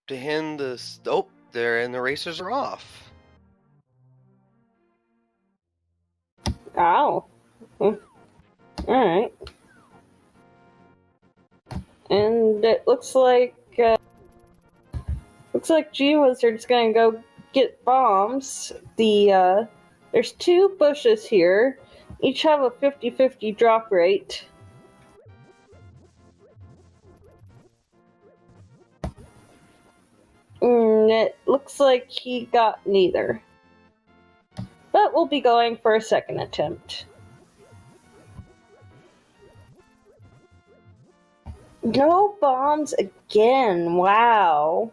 to hand the... Oh, there, and the racers are off. Ow. Alright. And it looks like G-Wizard's gonna go get bombs. There's 2 bushes here. Each have a 50-50 drop rate. It looks like he got neither. But we'll be going for a second attempt. No bombs again. Wow.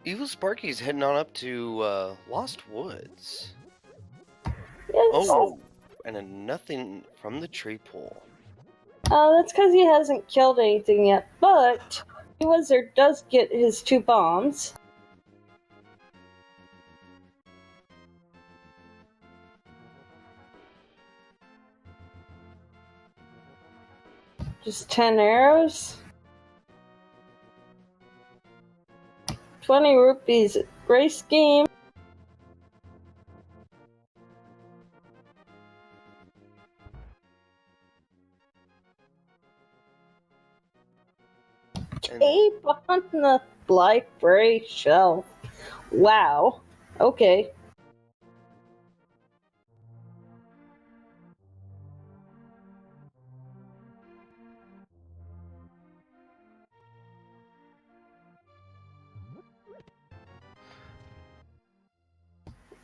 EvilSparky's heading on up to Lost Woods. Yes. Oh, and a nothing from the tree pole. That's because he hasn't killed anything yet, but the wizard does get his 2 bombs. Just 10 arrows. 20 rupees race game. Tape on the library shelf. Wow. Okay.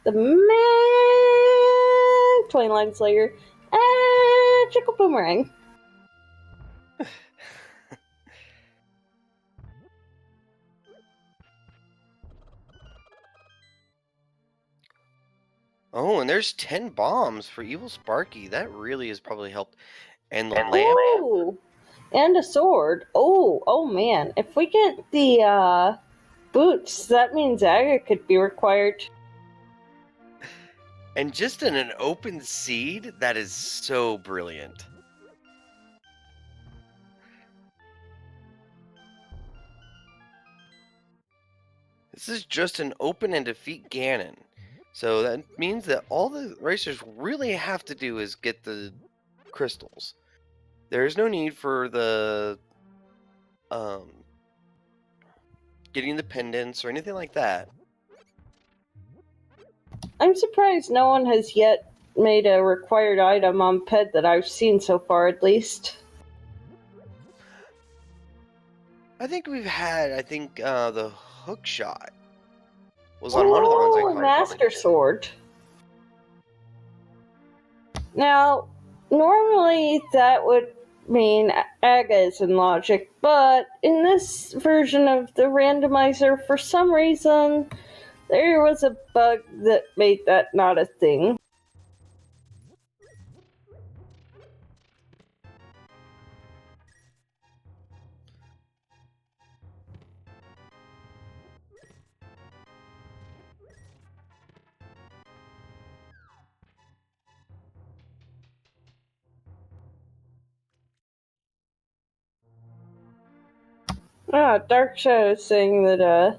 The Twilight Slayer and Chickle Boomerang. Oh, and there's 10 bombs for EvilSparky. That really has probably helped. And the lamp. Ooh, and a sword. Oh man. If we get the boots, that means Aga could be required. And just in an open seed, that is so brilliant. This is just an open and defeat Ganon. So that means that all the racers really have to do is get the crystals. There is no need for the getting the pendants or anything like that. I'm surprised no one has yet made a required item on Ped that I've seen so far, at least. I think we've had, the hook shot was on one of the ones I caught. Master Sword. Now, normally that would mean Aga is in logic, but in this version of the randomizer, for some reason, there was a bug that made that not a thing. Dark Shadow is saying that,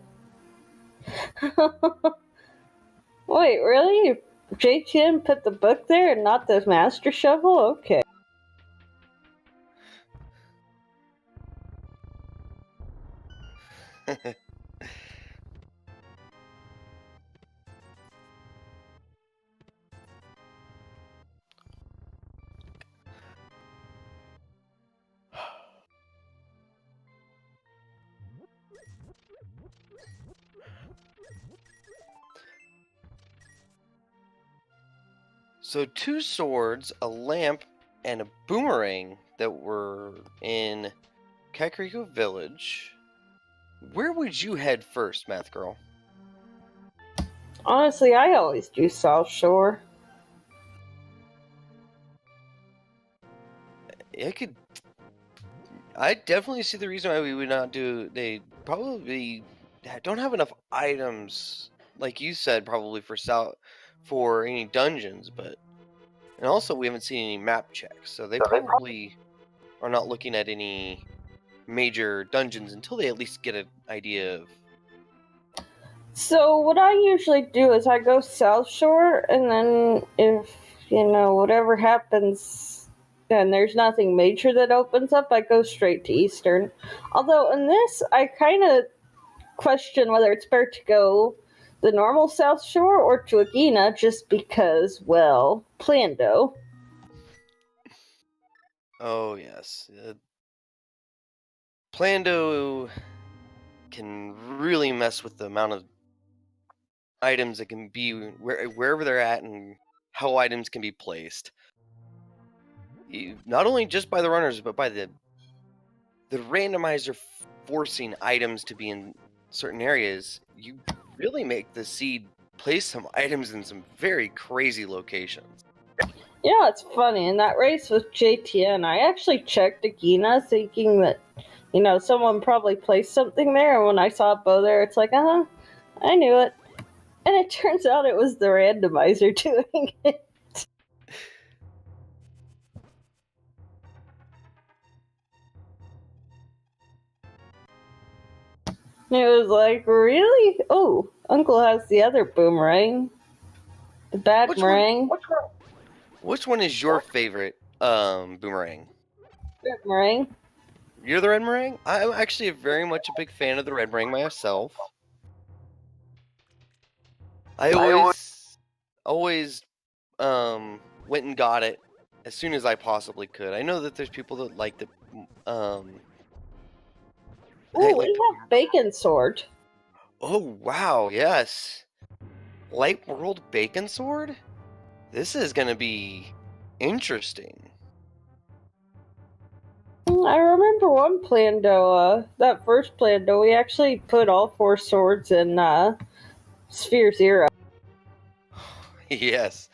Wait, really? JTN put the book there and not the Master Shovel? Okay. So 2 swords, a lamp, and a boomerang that were in Kakariko Village. Where would you head first, Math Girl? Honestly, I always do South Shore. I definitely see the reason why we would not do... They probably don't have enough items, like you said, probably for any dungeons, but... And also, we haven't seen any map checks, so they probably are not looking at any major dungeons until they at least get an idea of. So what I usually do is I go South Shore, and then if, whatever happens and there's nothing major that opens up, I go straight to Eastern. Although in this, I kind of question whether it's better to go the normal South Shore or to Agena, just because, well, Plando. Oh, yes. Plando can really mess with the amount of items that can be wherever they're at and how items can be placed. Not only just by the runners, but by the randomizer forcing items to be in certain areas. You really make the seed place some items in some very crazy locations. Yeah, it's funny. In that race with JTN, I actually checked Agena thinking that, someone probably placed something there, and when I saw a bow there, it's like, I knew it. And it turns out it was the randomizer doing it. It was like, really? Oh, Uncle has the other boomerang. The bad meringue. Which one is your favorite boomerang? Red meringue. You're the red meringue? I'm actually very much a big fan of the red meringue myself. I always went and got it as soon as I possibly could. I know that there's people that like the Oh, we have Bacon Sword. Oh wow, yes. Light World Bacon Sword? This is gonna be interesting. I remember one Plando, that first Plando, we actually put all 4 swords in Sphere 0. Yes.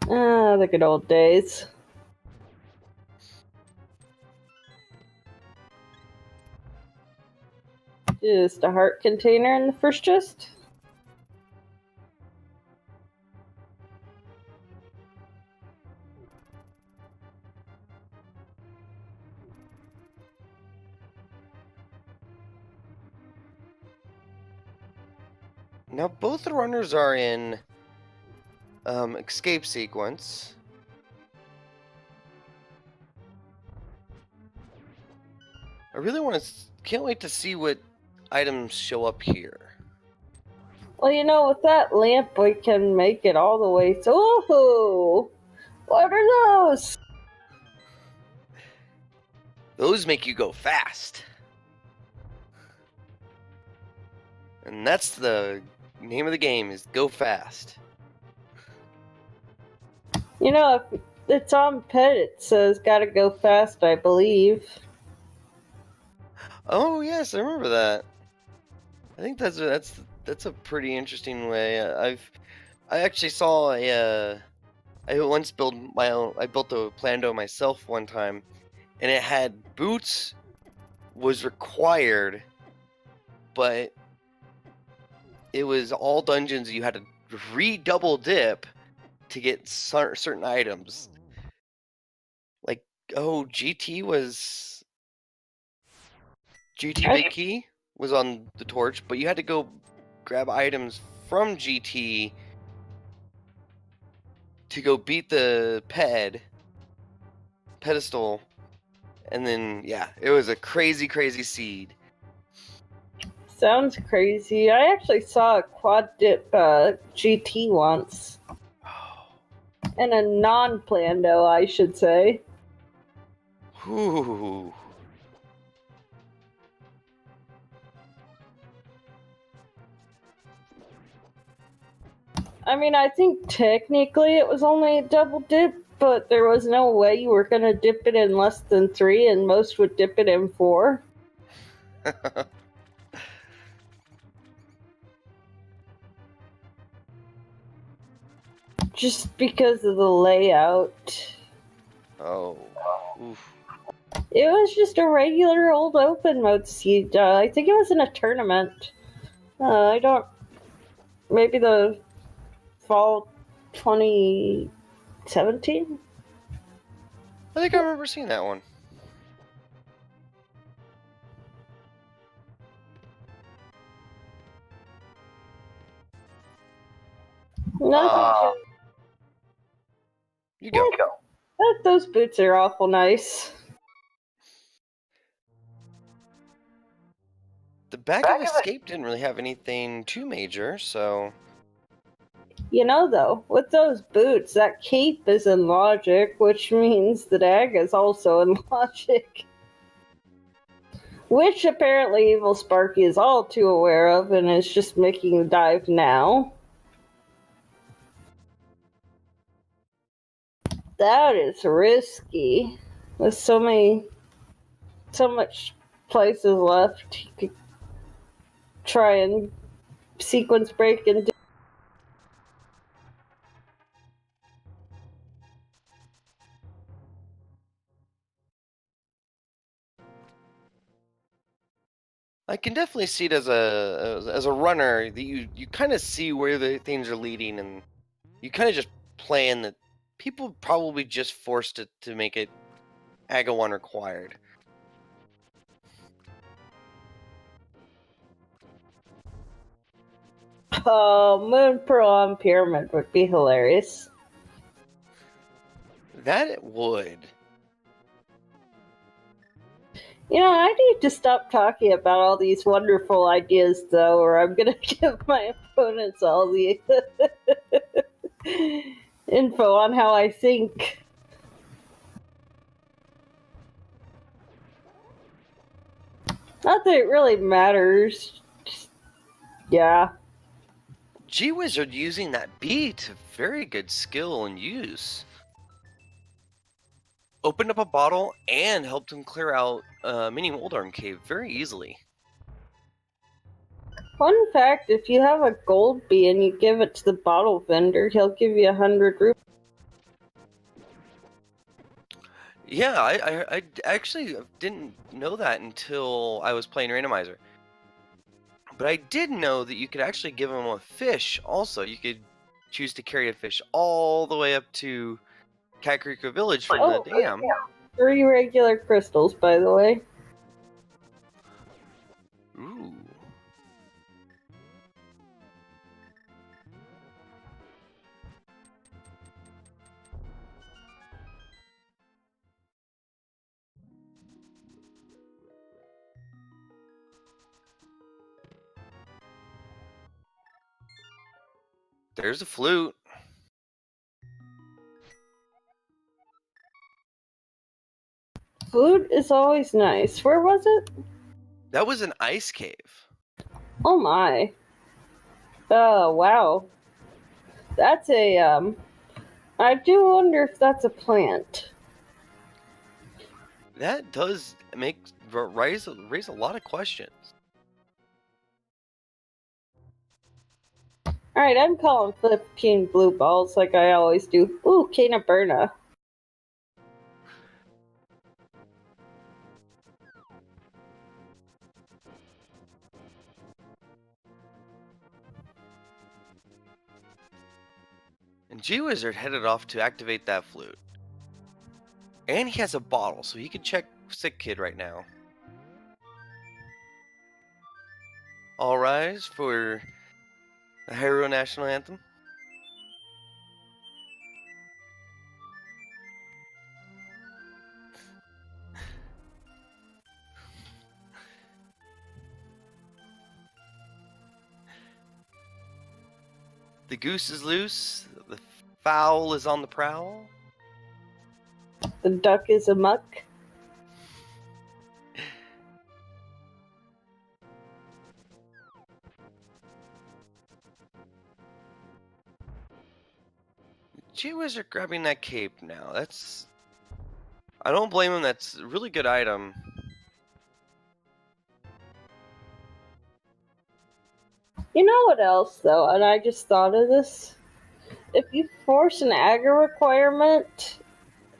The good old days. Just a heart container in the first chest. Now both the runners are in escape sequence. I really can't wait to see what items show up here. Well, with that lamp, we can make it all the way. Oh, what are those? Those make you go fast. And that's the name of the game, is go fast. If it's on pet, it says gotta go fast, I believe. Oh yes, I remember that. I think that's a pretty interesting way. I actually saw I once built my own. I built a Plando myself one time, and it had boots was required, but it was all dungeons. You had to redouble dip to get certain items. Like, GT Big Key was on the torch, but you had to go grab items from GT to go beat the pedestal, and then it was a crazy seed. Sounds crazy. I actually saw a quad dip GT once. And a non-Plando, I should say. Ooh. I mean, I think technically it was only a double dip, but there was no way you were going to dip it in less than 3, and most would dip it in 4. Just because of the layout. Oh. Oof. It was just a regular old open mode seed. I think it was in a tournament. Maybe the fall 20 17? I think I remember seeing that one. No, You go. those boots are awful nice. The Bag of Escape didn't really have anything too major, so... You know, though, with those boots, that cape is in logic, which means the dag is also in logic. Which apparently EvilSparky is all too aware of and is just making the dive now. That is risky. With so much places left, you could try and sequence break and do. I can definitely see it as a runner that you kind of see where the things are leading, and you kind of just plan that people probably just forced it to make it AGA 1 required. Oh, Moon Pearl on Pyramid would be hilarious. That it would. You know, I need to stop talking about all these wonderful ideas, though, or I'm gonna give my opponents all the info on how I think. Not that it really matters. Just, yeah. G-Wizard using that beat, very good skill and use. Opened up a bottle and helped him clear out Mini Moldarm Cave very easily. Fun fact, if you have a gold bee and you give it to the bottle vendor, he'll give you 100 rupees. Yeah, I actually didn't know that until I was playing Randomizer. But I did know that you could actually give him a fish also. You could choose to carry a fish all the way up to Kakariko Village from the dam. Yeah. 3 regular crystals, by the way. Ooh. There's a flute. Food is always nice. Where was it? That was an ice cave. Oh my. Oh, wow. That's a, I do wonder if that's a plant. That does raise a lot of questions. Alright, I'm calling 15 blue balls like I always do. Ooh, Kana Burna. And G-Wizard headed off to activate that flute. And he has a bottle, so he can check Sick Kid right now. All rise for the Hyrule National Anthem. The goose is loose, the fowl is on the prowl. The duck is a muck. G-Wizard grabbing that cape now. I don't blame him, that's a really good item. You know what else, though, and I just thought of this? If you force an AGA requirement,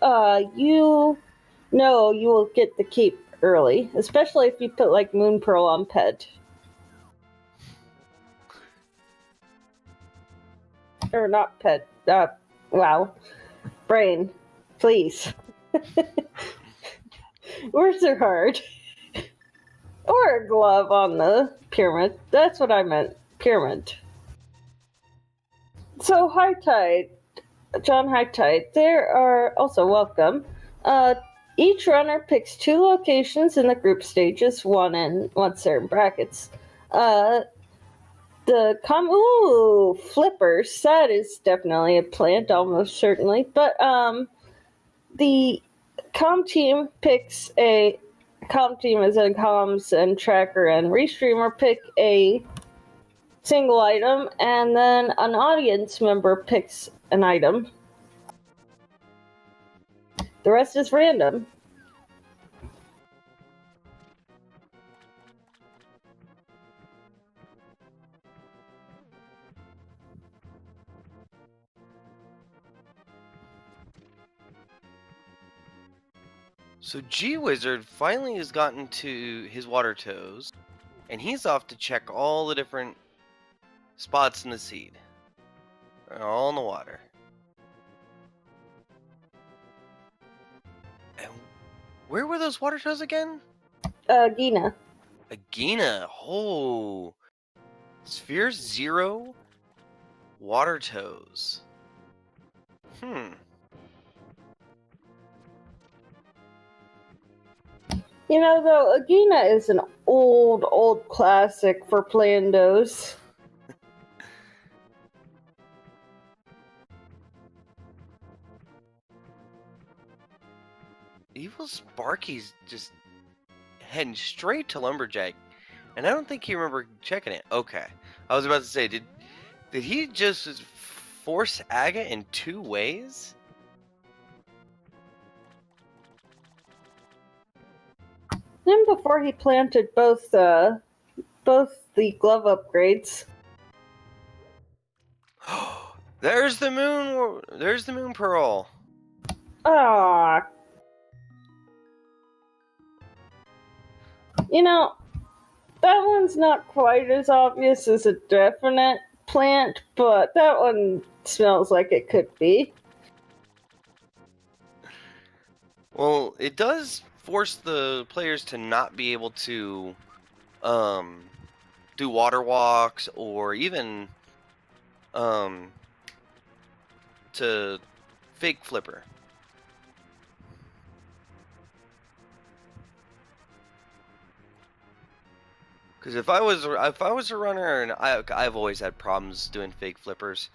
you know you will get the keep early. Especially if you put, like, Moon Pearl on Ped. Or not Ped, wow. Brain, please. Words are hard. Or a glove on the pyramid. That's what I meant. Pyramid. So, High Tide, John High Tide, there are also welcome. Each runner picks 2 locations in the group stages, once they're in brackets. Flippers, that is definitely a plant, almost certainly. But the comm team picks a comm team as in comms and tracker and restreamer pick a single item, and then an audience member picks an item. The rest is random. So G-Wizard finally has gotten to his water toes, and he's off to check all the different spots in the seed. They're all in the water. And where were those water toes again? Gina. Agina. Oh. Sphere 0. Water toes. You know, though, Agina is an old classic for Plandos. EvilSparky's just heading straight to Lumberjack, and I don't think he remember checking it. Okay, I was about to say, did he just force Aga in 2 ways? Then before he planted both the glove upgrades. There's the moon. There's the moon pearl. Ah. You know, that one's not quite as obvious as a definite plant, but that one smells like it could be. Well, it does force the players to not be able to do water walks or even to fake flipper. Because if I was a runner, and I've always had problems doing fake flippers,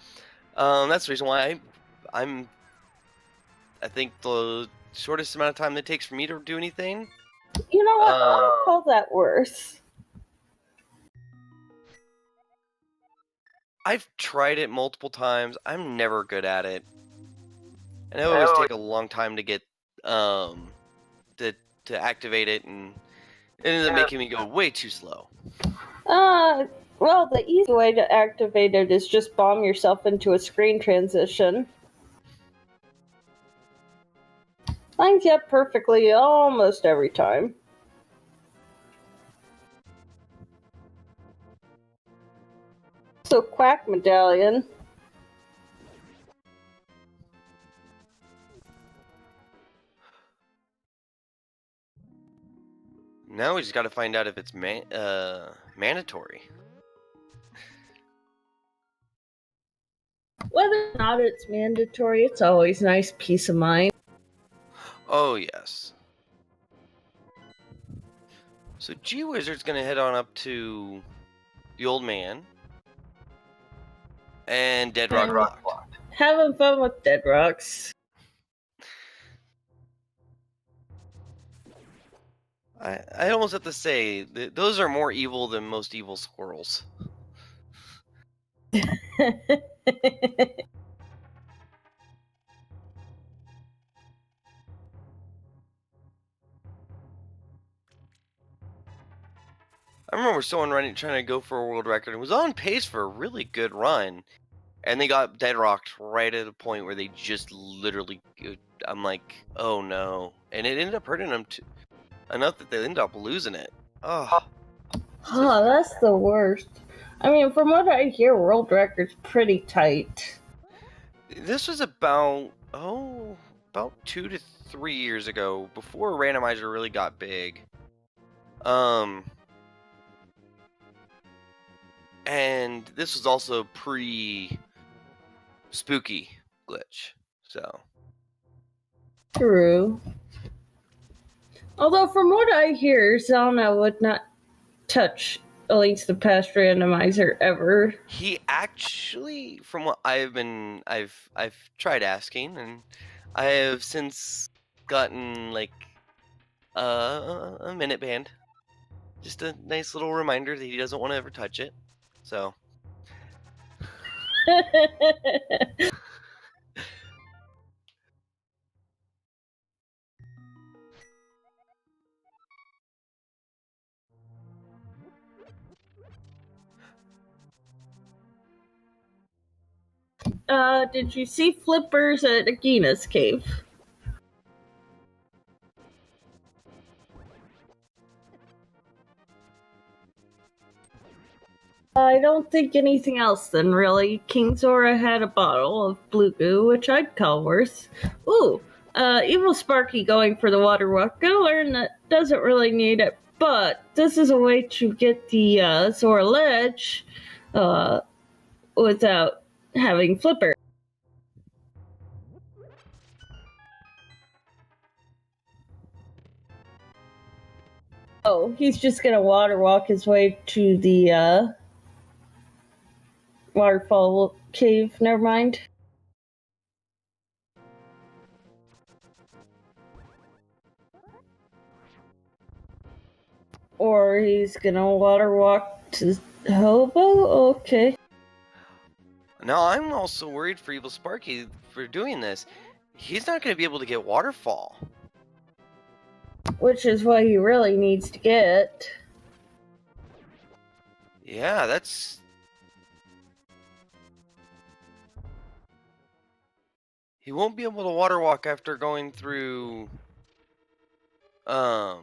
that's the reason why I think the shortest amount of time that it takes for me to do anything. You know what? I would call that worse. I've tried it multiple times. I'm never good at it, and it always take a long time to get to activate it, and it ends up making me go way too slow. Well, the easy way to activate it is just bomb yourself into a screen transition. Lines you up perfectly almost every time. So, Quack Medallion. Now we just got to find out if it's mandatory. Whether or not it's mandatory, it's always nice peace of mind. Oh, yes. So G-Wizard's going to head on up to the old man and Dead Rock Locked. Having fun with Dead Rocks. I almost have to say, those are more evil than most evil squirrels. I remember someone trying to go for a world record and was on pace for a really good run, and they got dead rocked right at a point where they just literally, I'm like, oh no. And it ended up hurting them enough that they ended up losing it. Oh, that's the worst. I mean, from what I hear, world record's pretty tight. This was about about 2 to 3 years ago, before Randomizer really got big. And this was also pre-spooky glitch, so. True. Although, from what I hear, Zelna would not touch at least the past randomizer ever. He actually, from what I've tried asking, and I have since gotten like a minute band. Just a nice little reminder that he doesn't want to ever touch it. So. Did you see Flippers at Agina's cave? I don't think anything else then, really. King Zora had a bottle of blue goo, which I'd call worse. Ooh, EvilSparky going for the water walk. Gonna learn that doesn't really need it, but this is a way to get the Zora ledge without having Flipper. Oh, he's just gonna water walk his way to the waterfall cave. Never mind. Or he's gonna water walk to Hobo? Okay. Now I'm also worried for EvilSparky for doing this. He's not going to be able to get Waterfall. Which is what he really needs to get. Yeah, that's... He won't be able to water walk after going through... to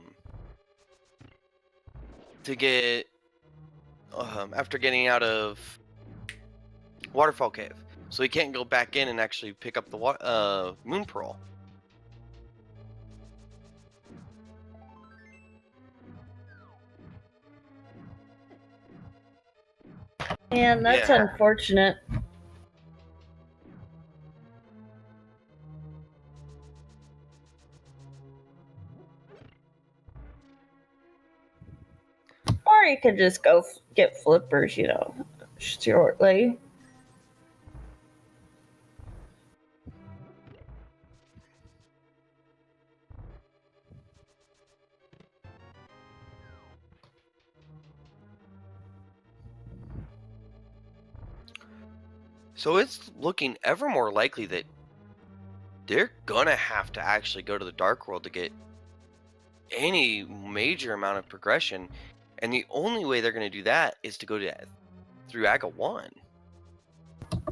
get... after getting out of Waterfall Cave. So he can't go back in and actually pick up the Moon Pearl. And that's unfortunate. Or you could just go get Flippers, shortly. So it's looking ever more likely that they're gonna have to actually go to the Dark World to get any major amount of progression, and the only way they're gonna do that is to go through Aga 1.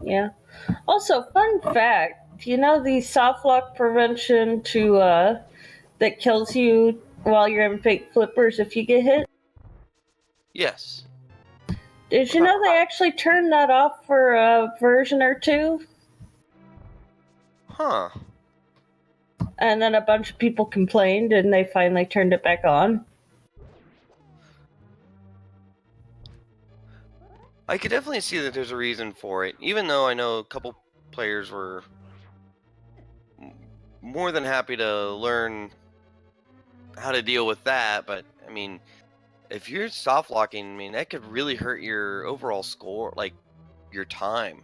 Yeah. Also, fun fact, you know the soft lock prevention that kills you while you're in fake flippers if you get hit? Yes. Did you know they actually turned that off for a version or two? Huh. And then a bunch of people complained and they finally turned it back on. I could definitely see that there's a reason for it, even though I know a couple players were more than happy to learn how to deal with that, but I mean, if you're soft locking, I mean, that could really hurt your overall score, like your time.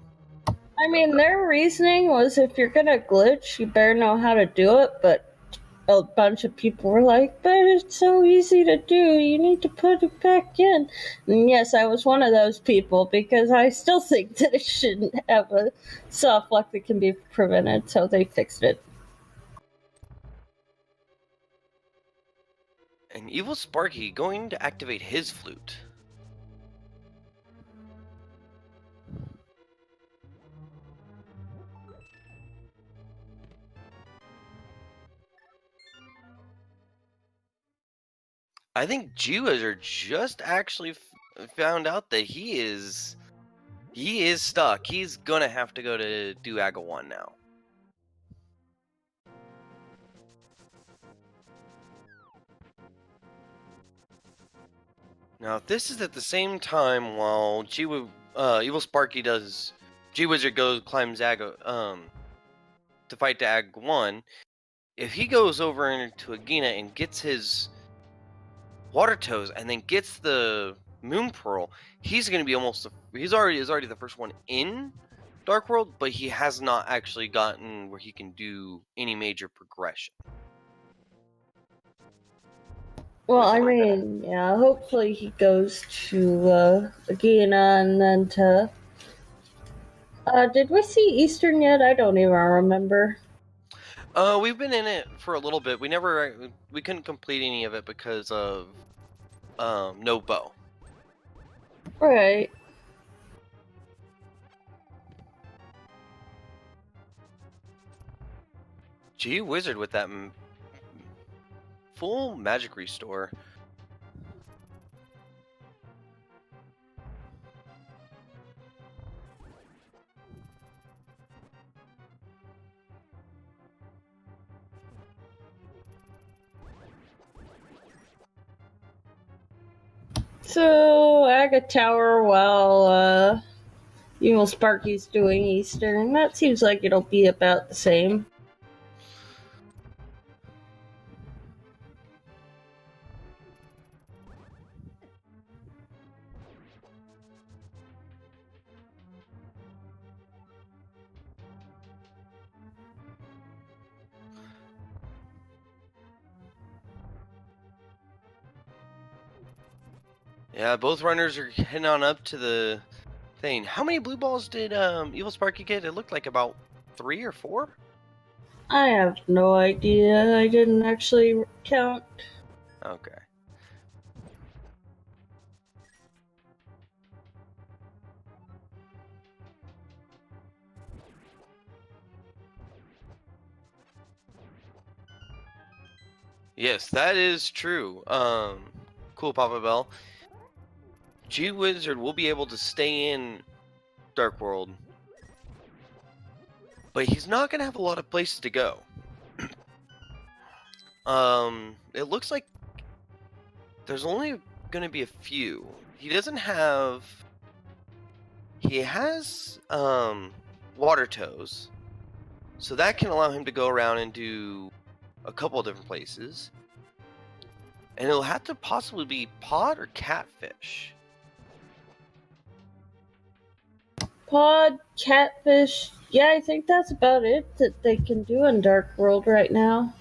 I mean, their reasoning was if you're gonna glitch, you better know how to do it, but a bunch of people were like, but it's so easy to do, you need to put it back in. And yes, I was one of those people, because I still think that it shouldn't have a soft lock that can be prevented, so they fixed it. And EvilSparky going to activate his flute. I think G-Wizard just actually found out that he is stuck. He's gonna have to go to do Aga 1 now. Now, if this is at the same time while EvilSparky does, G-Wizard climbs to fight to Ag 1, if he goes over into Agina and gets his Water Toes and then gets the Moon Pearl, he's going to be he's already the first one in Dark World, but he has not actually gotten where he can do any major progression. Well, I mean, yeah, hopefully he goes to Agina and then to... did we see Eastern yet? I don't even remember. We've been in it for a little bit. We couldn't complete any of it because of no bow. Right. Gee, Wizard with that full magic restore. So, Aga Tower while EvilSparky's doing Eastern. That seems like it'll be about the same. Yeah, both runners are heading on up to the thing. How many blue balls did EvilSparky get? It looked like about 3 or 4. I have no idea. I didn't actually count. Okay. Yes, that is true. Cool, Papa Bell. G-Wizard will be able to stay in Dark World, but he's not going to have a lot of places to go. It looks like there's only going to be a few. He has Water Toes, so that can allow him to go around and do a couple of different places. And it'll have to possibly be Pod or Catfish. Pod, Catfish. Yeah, I think that's about it that they can do in Dark World right now.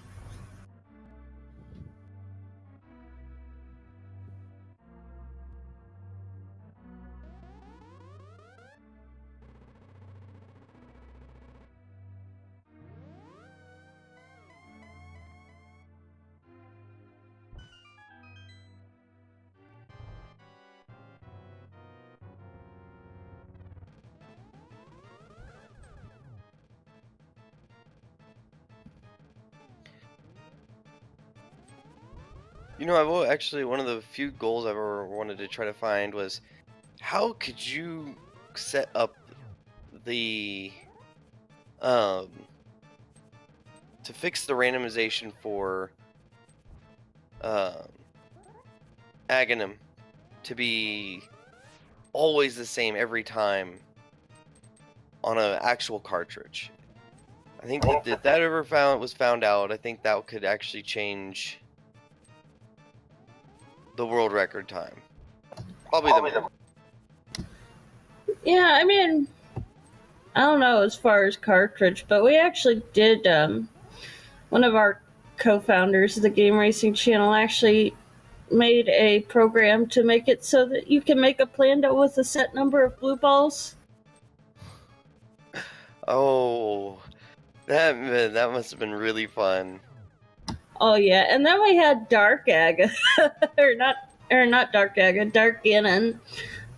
You know, one of the few goals I've ever wanted to try to find was how could you set up the to fix the randomization for Aghanim to be always the same every time on an actual cartridge. I think if that ever was found out, I think that could actually change the world record time. Probably the... Yeah, I mean, I don't know as far as cartridge, but we actually did, one of our co-founders of the Game Racing channel actually made a program to make it so that you can make a Plando with a set number of blue balls. Oh, that must have been really fun. Oh yeah, and then we had Dark Aga, or not Dark Aga, Dark Ganon.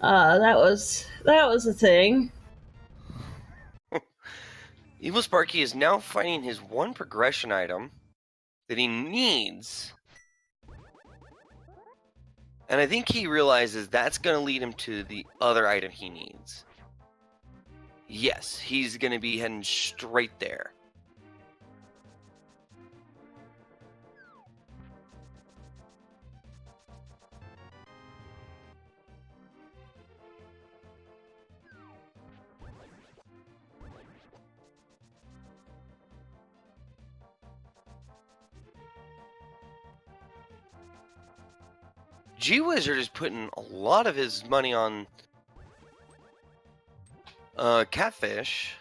That was a thing. EvilSparky is now finding his one progression item that he needs, and I think he realizes that's going to lead him to the other item he needs. Yes, he's going to be heading straight there. G-Wizard is putting a lot of his money on catfish.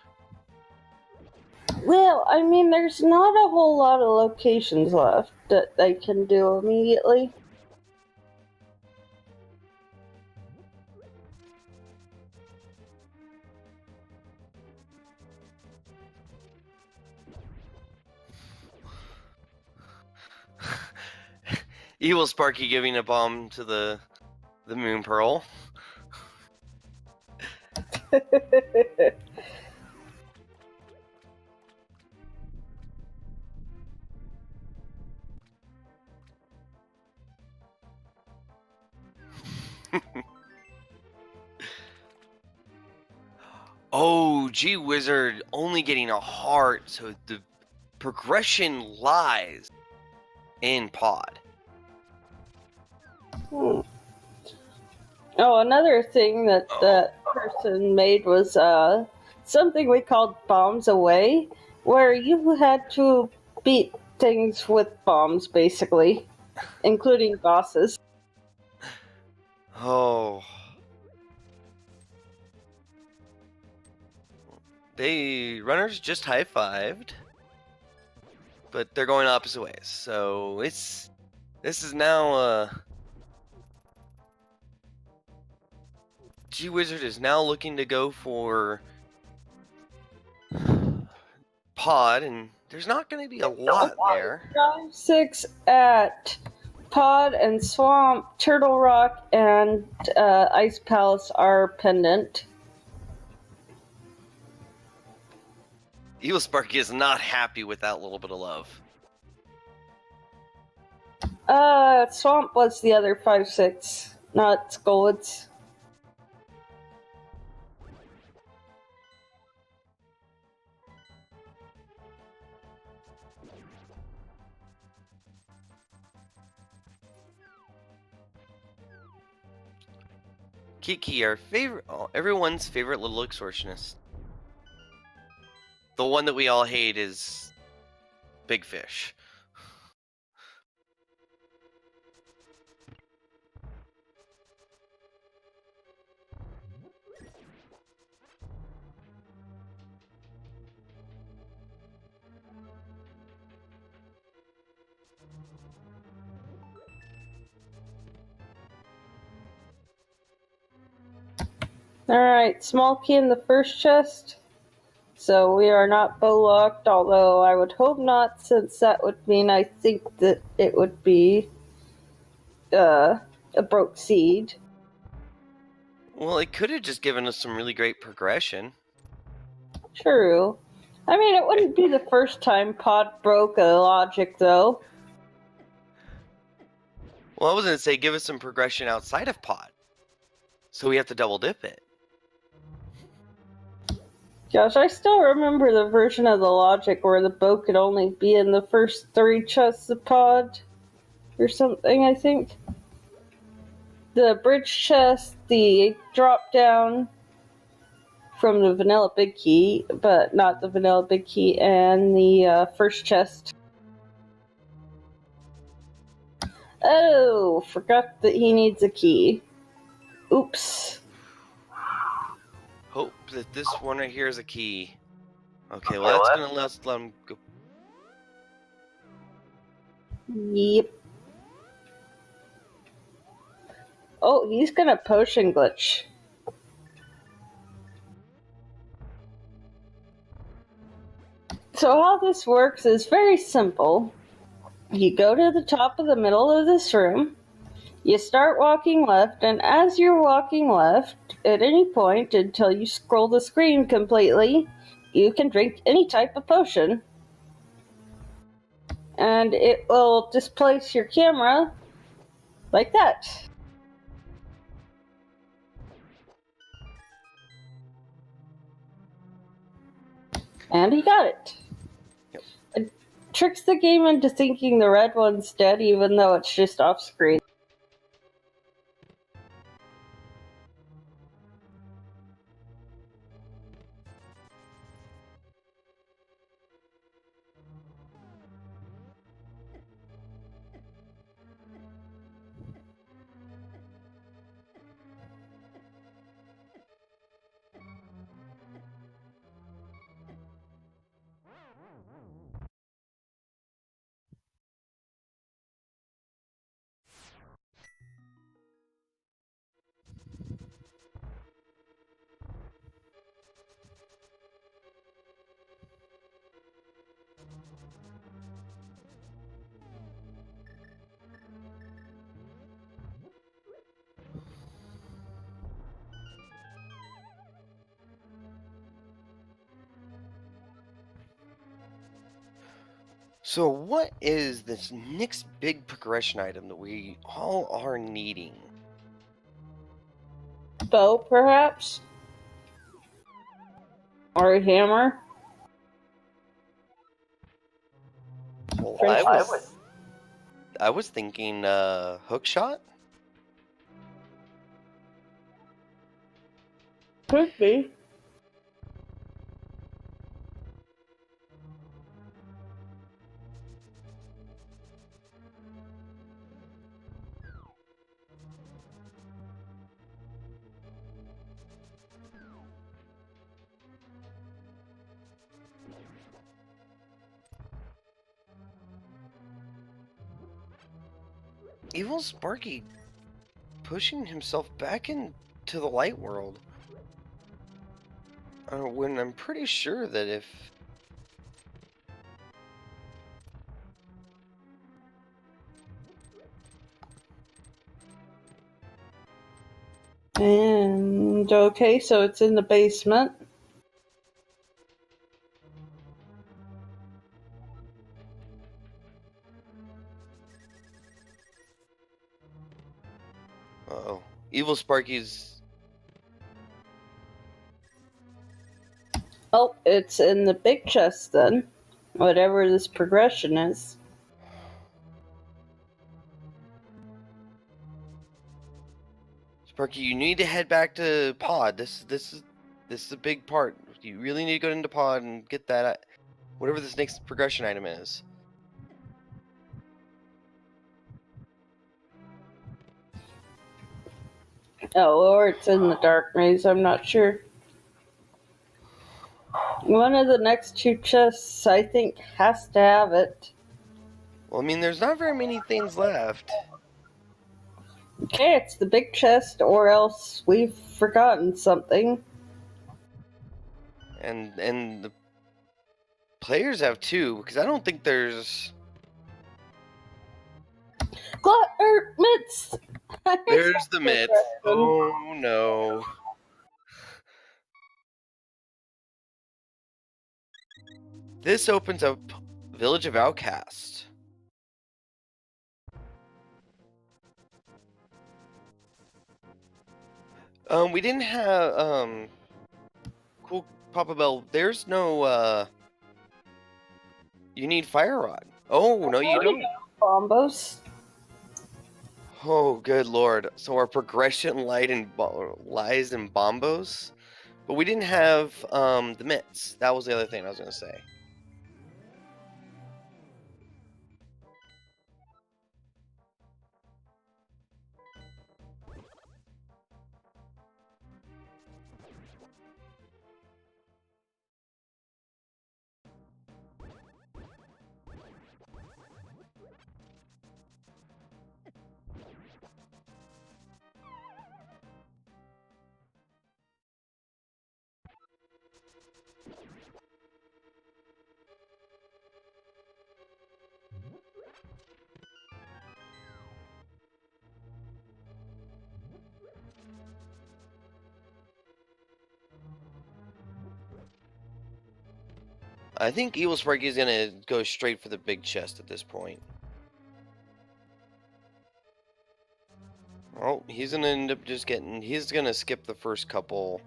Well, I mean, there's not a whole lot of locations left that they can do immediately. EvilSparky giving a bomb to the Moon Pearl. Oh, G-Wizard only getting a heart, so the progression lies in Pod. Oh, another thing that that person made was something we called bombs away, where you had to beat things with bombs, basically, including bosses. Oh. Runners just high-fived, but they're going opposite ways. So this is now G-Wizard is now looking to go for Pod, and there's not going to be a lot there. 5-6 at Pod and Swamp, Turtle Rock, and Ice Palace are pendant. EvilSparky is not happy with that little bit of love. Swamp was the other 5-6, not Skullwoods. Kiki, our favorite, everyone's favorite little extortionist. The one that we all hate is Big Fish. Alright, small key in the first chest. So we are not bow locked, although I would hope not, since that would mean I think that it would be a broke seed. Well, it could have just given us some really great progression. True. I mean, it wouldn't be the first time Pod broke a logic, though. Well, I was going to say give us some progression outside of Pod. So we have to double dip it. Gosh, I still remember the version of the logic where the bow could only be in the first 3 chests of Pod. Or something, I think. The bridge chest, the drop down from the vanilla big key, but not the vanilla big key, and the first chest. Oh, forgot that he needs a key. Oops. Hope that this one right here is a key. Okay, well that's gonna let him go. Yep. Oh, he's gonna potion glitch. So how this works is very simple. You go to the top of the middle of this room, you start walking left, and as you're walking left, at any point until you scroll the screen completely, you can drink any type of potion. And it will displace your camera like that. And he got it. Yep. It tricks the game into thinking the red one's dead even though it's just off screen. So, what is this next big progression item that we all are needing? Bow, perhaps? Or a hammer? Well, French I was thinking hook shot. Could be. EvilSparky pushing himself back into the light world. When I'm pretty sure that if And okay, so it's in the basement. oh, EvilSparky's. Oh, it's in the big chest then. Whatever this progression is. Sparky, you need to head back to Pod. This is a big part. You really need to go into Pod and get that whatever this next progression item is. Oh, or it's in the dark maze, I'm not sure. One of the next two chests, I think, has to have it. Well, I mean, there's not very many things left. Okay, it's the big chest, or else we've forgotten something. And the players have too, because I don't think there's. Mitts! There's the myth. Oh no. This opens up Village of Outcast. We didn't have cool Papa Bell. There's no you need Fire Rod. Oh no, you don't. Bombos. Oh good lord. So our progression lies in bombos, but we didn't have the mitts. That was the other thing I was gonna say. I think EvilSparky is gonna go straight for the big chest at this point. Oh, he's gonna end up just getting. He's gonna skip the first couple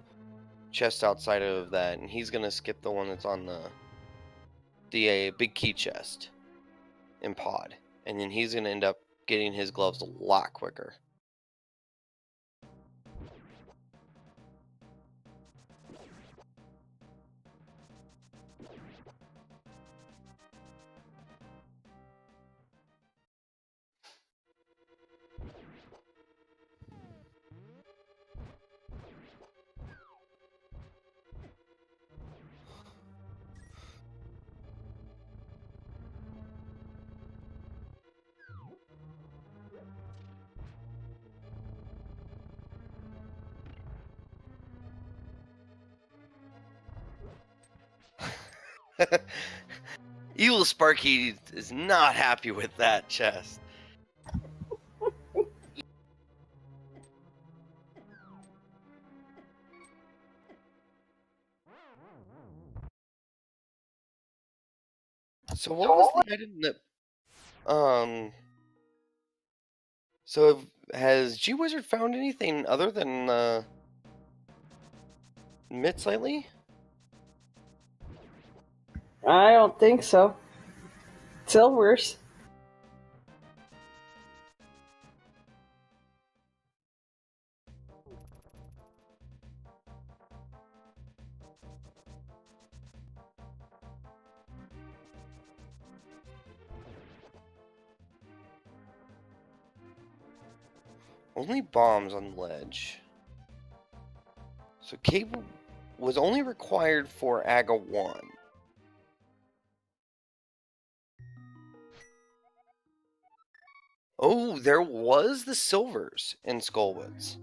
chests outside of that, and he's gonna skip the one that's on the big key chest in Pod, and then he's gonna end up getting his gloves a lot quicker. EvilSparky is not happy with that chest. So what was the item that so has G Wizard found anything other than mitts lately? I don't think so. Silvers. Only bombs on ledge. So cable was only required for AGA 1. Oh, there was the silvers in Skullwoods.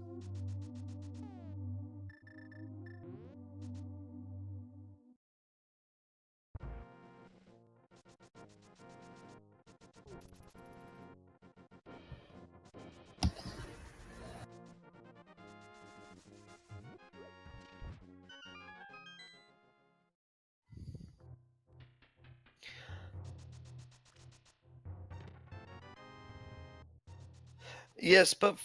Yes, but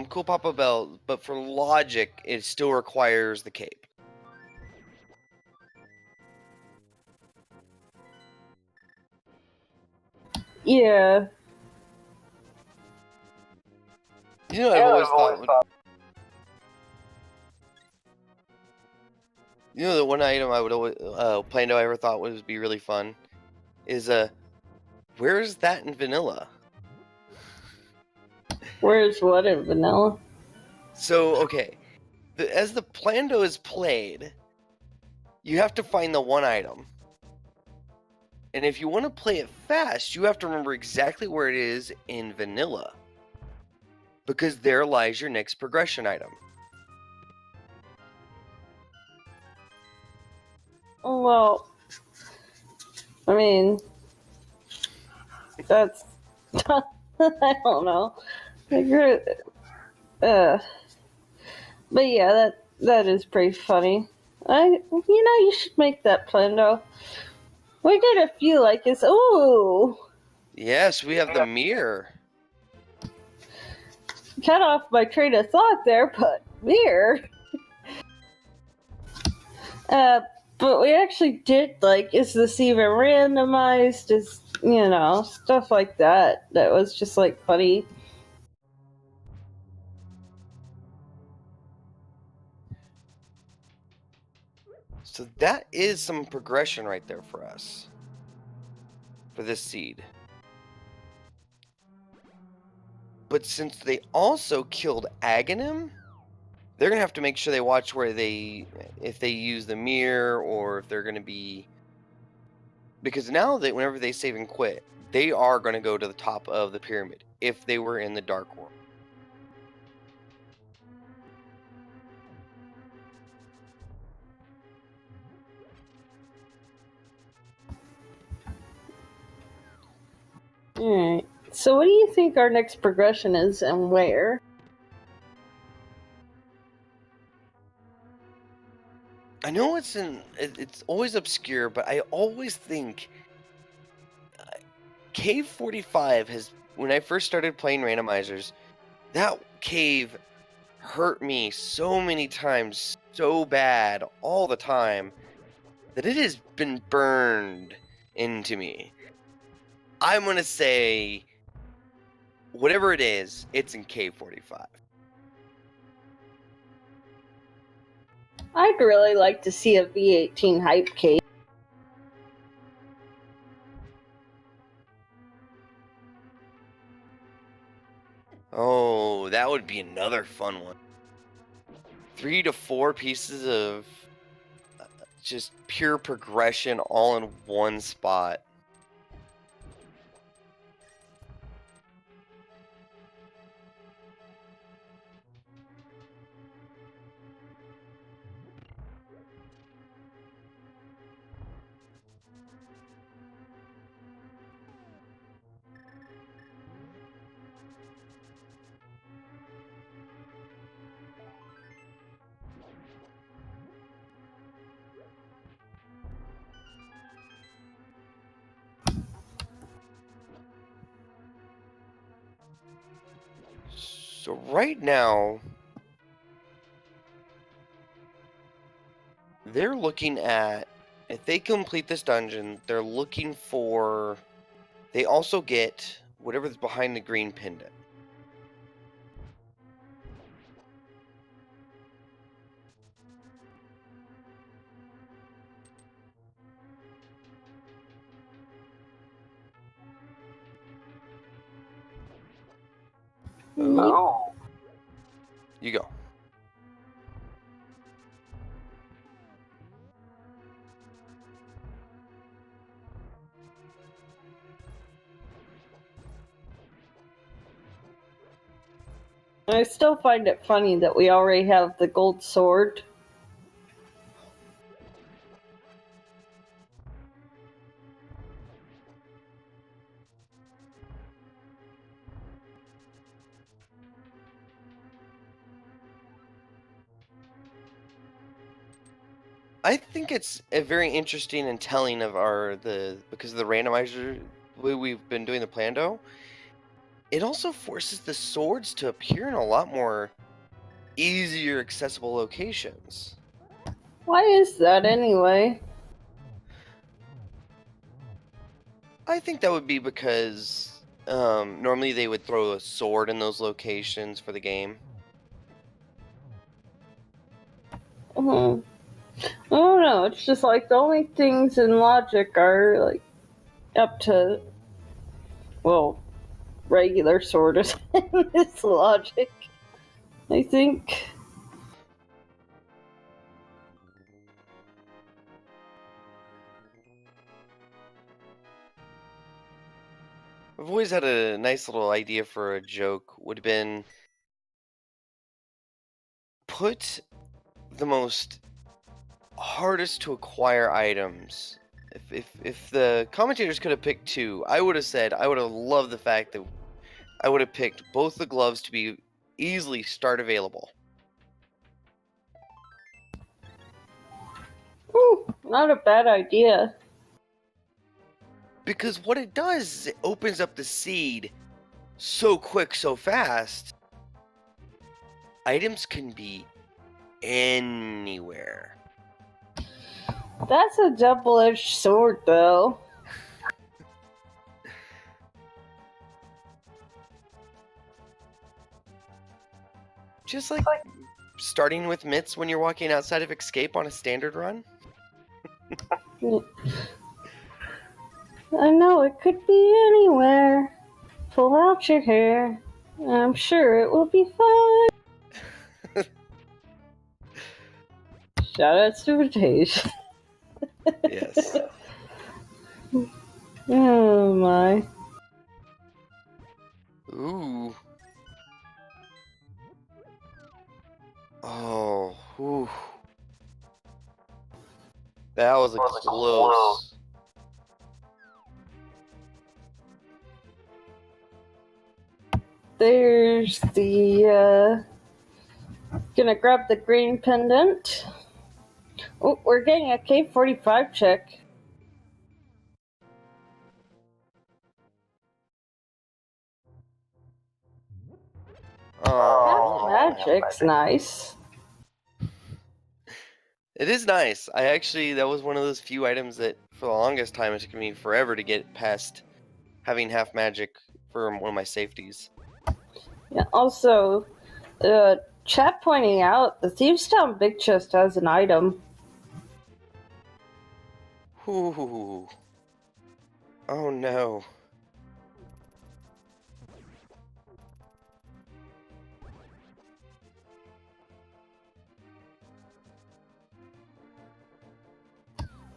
cool Papa Bell, but for logic, it still requires the cape. Yeah. You know, I've always thought. You know, the one item I would always Plando I ever thought would be really fun is where's that in vanilla? Where's what in vanilla? So okay, as the Plando is played, you have to find the one item. And if you want to play it fast, you have to remember exactly where it is in vanilla. Because there lies your next progression item. Well, I mean, that's. I don't know. But yeah, that is pretty funny. You should make that Plando. We did a few like this. Ooh, Yes, we have the mirror. cut off my train of thought there, but mirror. But we actually did is this even randomized? Is stuff like that. That was just funny. So that is some progression right there for us. For this seed. But since they also killed Aghanim, they're going to have to make sure they watch where if they use the mirror or if they're going to be... Because now that whenever they save and quit, they are going to go to the top of the pyramid if they were in the Dark World. Alright. So what do you think our next progression is and where? I know it's always obscure, but I always think Cave 45 has, when I first started playing randomizers, that cave hurt me so many times, so bad, all the time, that it has been burned into me. I'm going to say, whatever it is, it's in Cave 45. I'd really like to see a V18 hype cave. Oh, that would be another fun one. 3 to 4 pieces of just pure progression all in one spot. So right now, they're looking at, if they complete this dungeon, they're looking for, they also get whatever's behind the green pendant. No. You go. I still find it funny that we already have the gold sword. I think it's a very interesting and telling of because of the randomizer way we've been doing the Plando. It also forces the swords to appear in a lot more easier accessible locations. Why is that anyway? I think that would be because normally they would throw a sword in those locations for the game. I don't know. It's just like the only things in logic are like up to, well, regular sword is in this logic. I think. I've always had a nice little idea for a joke. Would have been put the most hardest to acquire items. If the commentators could have picked two, I would have said I would have loved the fact that I would have picked both the gloves to be easily start available. Ooh, not a bad idea. Because what it does is it opens up the seed so quick, so fast. Items can be anywhere. That's a double-edged sword, though. Just like starting with mitts when you're walking outside of escape on a standard run. I know, it could be anywhere. Pull out your hair. I'm sure it will be fun. Shout out to Vatation. Yes. Oh my. Ooh. Oh. Ooh. That was a close. There's the, gonna grab the green pendant. Oh, we're getting a K45 check. Oh. Magic's nice. It is nice. That was one of those few items that for the longest time it took me forever to get past having half magic for one of my safeties. Yeah, also, chat pointing out the Thieves Town Big Chest has an item. Ooh. Oh no.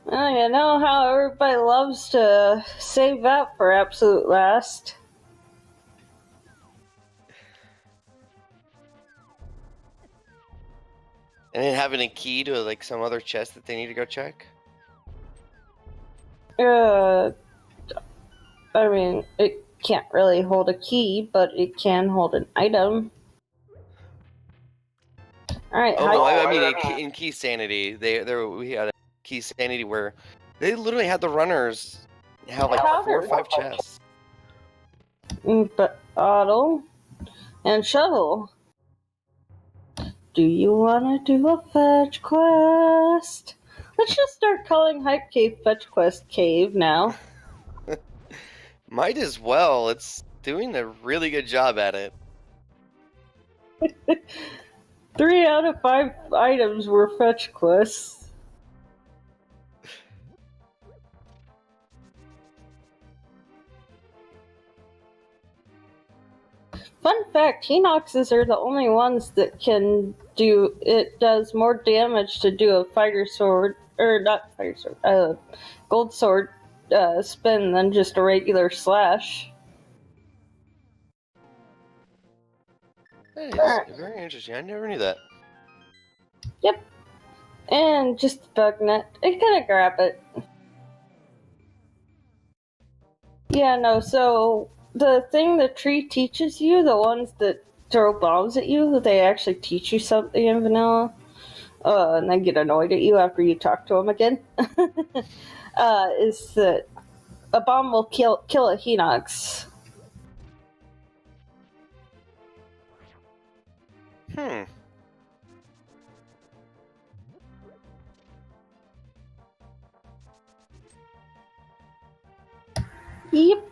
You know how everybody loves to save up for absolute last. And then having a key to like some other chest that they need to go check? I mean, it can't really hold a key, but it can hold an item. Alright, Oh, I mean, in Key Sanity, we had a Key Sanity where they literally had the runners have like 4 or 5 chests. But Otto. And shovel. Do you want to do a fetch quest? Let's just start calling Hype Cave Fetch Quest Cave now. Might as well. It's doing a really good job at it. 3 out of 5 items were fetch quests. Fun fact, Hinoxes are the only ones that can do, it does more damage to do a fighter sword, or not fighter sword, gold sword spin than just a regular slash. That is very interesting. I never knew that. Yep. And just the bug net. I gotta grab it. Yeah, no, so the thing the tree teaches you, the ones that throw bombs at you, they actually teach you something in vanilla, and then get annoyed at you after you talk to them again, is that a bomb will kill a Hinox. Yep.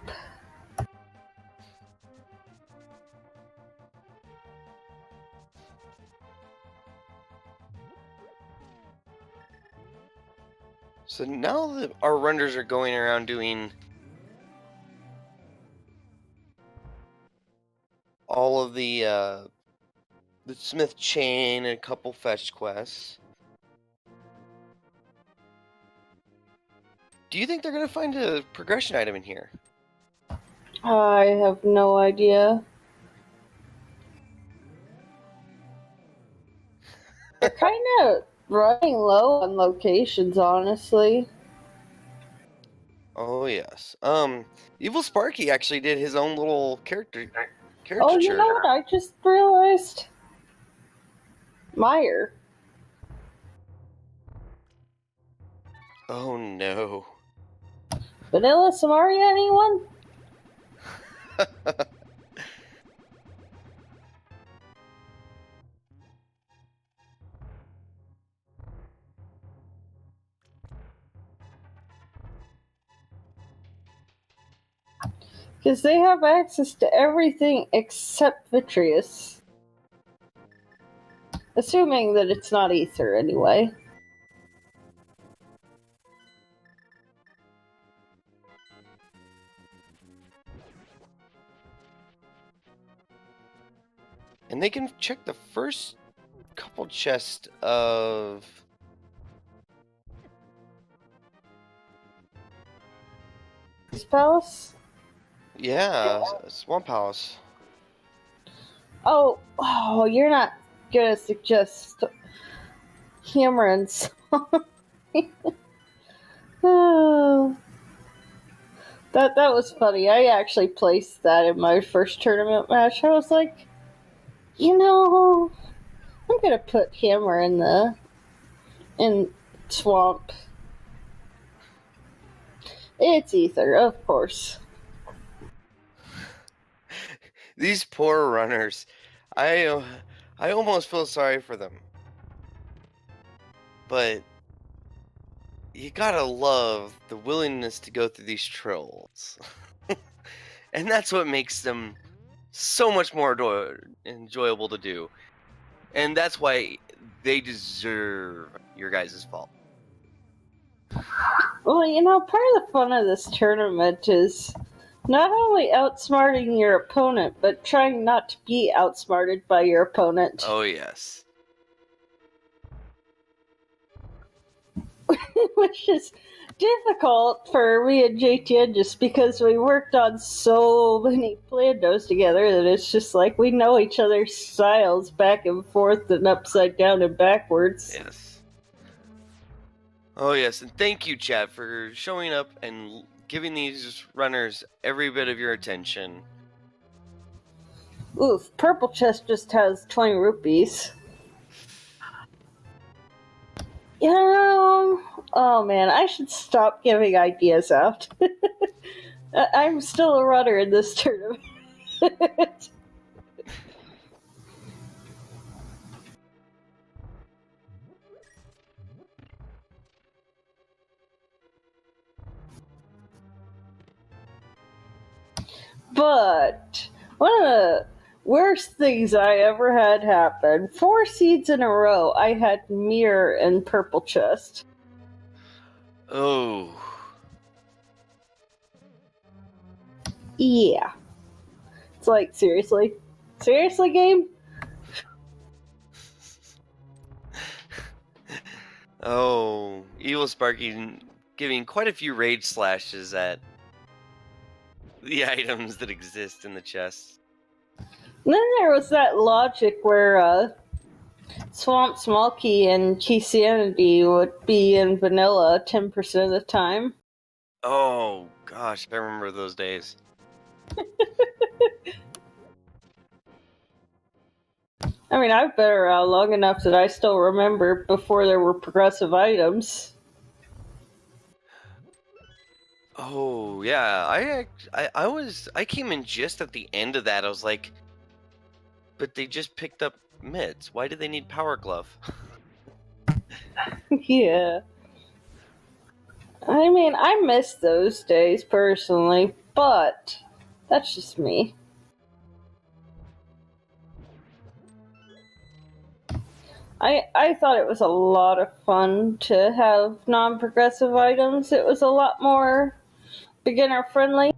So now that our runners are going around doing all of the Smith chain and a couple fetch quests, do you think they're going to find a progression item in here? I have no idea. They're kind of running low on locations, honestly. Oh yes. EvilSparky actually did his own little caricature. Oh, you know what I just realized? Meyer. Oh no. Vanilla Samaria, anyone? Because they have access to everything except Vitreous. Assuming that it's not Ether, anyway. And they can check the first couple chests of... Palace? Yeah, Swamp House. Oh, you're not gonna suggest Cameron's. Oh. That was funny. I actually placed that in my first tournament match. I was like, you know, I'm gonna put Hammer in Swamp. It's Ether, of course. These poor runners. I almost feel sorry for them. But you gotta love the willingness to go through these trolls. And that's what makes them so much more enjoyable to do. And that's why they deserve your guys' fault. Well, you know, part of the fun of this tournament is not only outsmarting your opponent, but trying not to be outsmarted by your opponent. Oh, yes. Which is difficult for me and JTN just because we worked on so many Plandos together that it's just like we know each other's styles back and forth and upside down and backwards. Yes. Oh, yes. And thank you, chat, for showing up and giving these runners every bit of your attention. Oof, Purple Chest just has 20 rupees. You know, oh man, I should stop giving ideas out. I'm still a runner in this tournament. But one of the worst things I ever had happen, 4 seeds in a row, I had mirror and purple chest. Oh. Yeah. It's like, seriously? Seriously, game? Oh, EvilSparky giving quite a few rage slashes at the items that exist in the chest. And then there was that logic where Swamp Smolky and Keysanity would be in vanilla 10% of the time. Oh, gosh, I remember those days. I mean, I've been around long enough that I still remember before there were progressive items. Oh, yeah, I came in just at the end of that. I was like, but they just picked up mids. Why do they need Power Glove? Yeah. I mean, I miss those days personally, but that's just me. I thought it was a lot of fun to have non-progressive items. It was a lot more beginner friendly.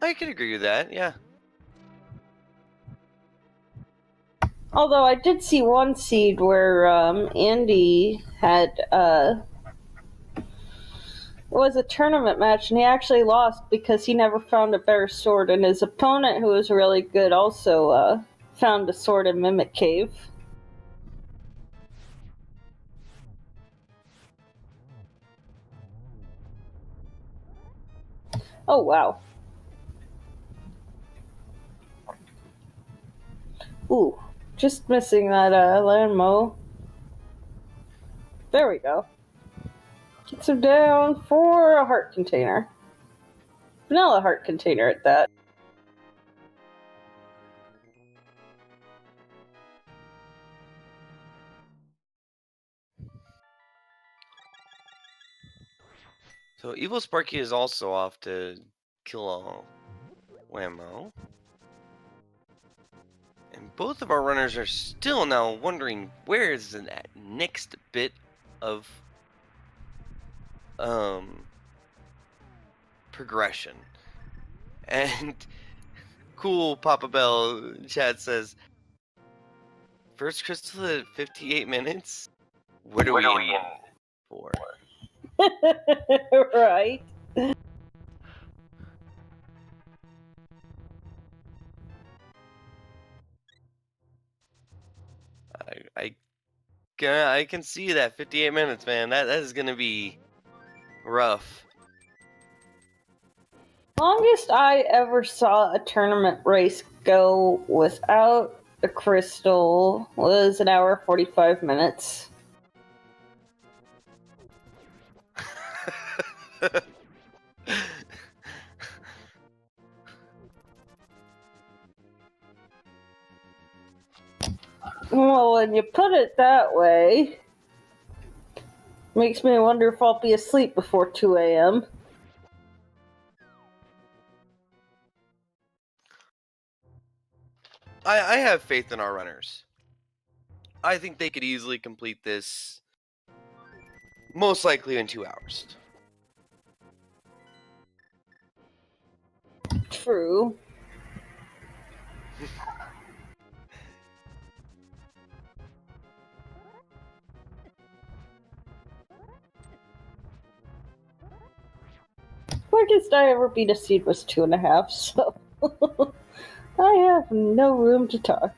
I could agree with that, yeah. Although I did see one seed where Andy had it was a tournament match and he actually lost because he never found a better sword, and his opponent, who was really good, also found a sword in Mimic Cave. Oh wow. Ooh, just missing that land mow. There we go. Gets him down for a heart container. Vanilla heart container at that. So EvilSparky is also off to kill a Whammo. And both of our runners are still now wondering where is that next bit of progression. And cool Papa Bell chat says, first crystal at 58 minutes? What are we in for? Right. I can see that 58 minutes, man. That is gonna be rough. Longest I ever saw a tournament race go without a crystal was an hour 45 minutes. Well, when you put it that way, makes me wonder if I'll be asleep before 2 a.m. I have faith in our runners. I think they could easily complete this, most likely in 2 hours. True. Quickest I ever beat a seed was 2.5, so I have no room to talk.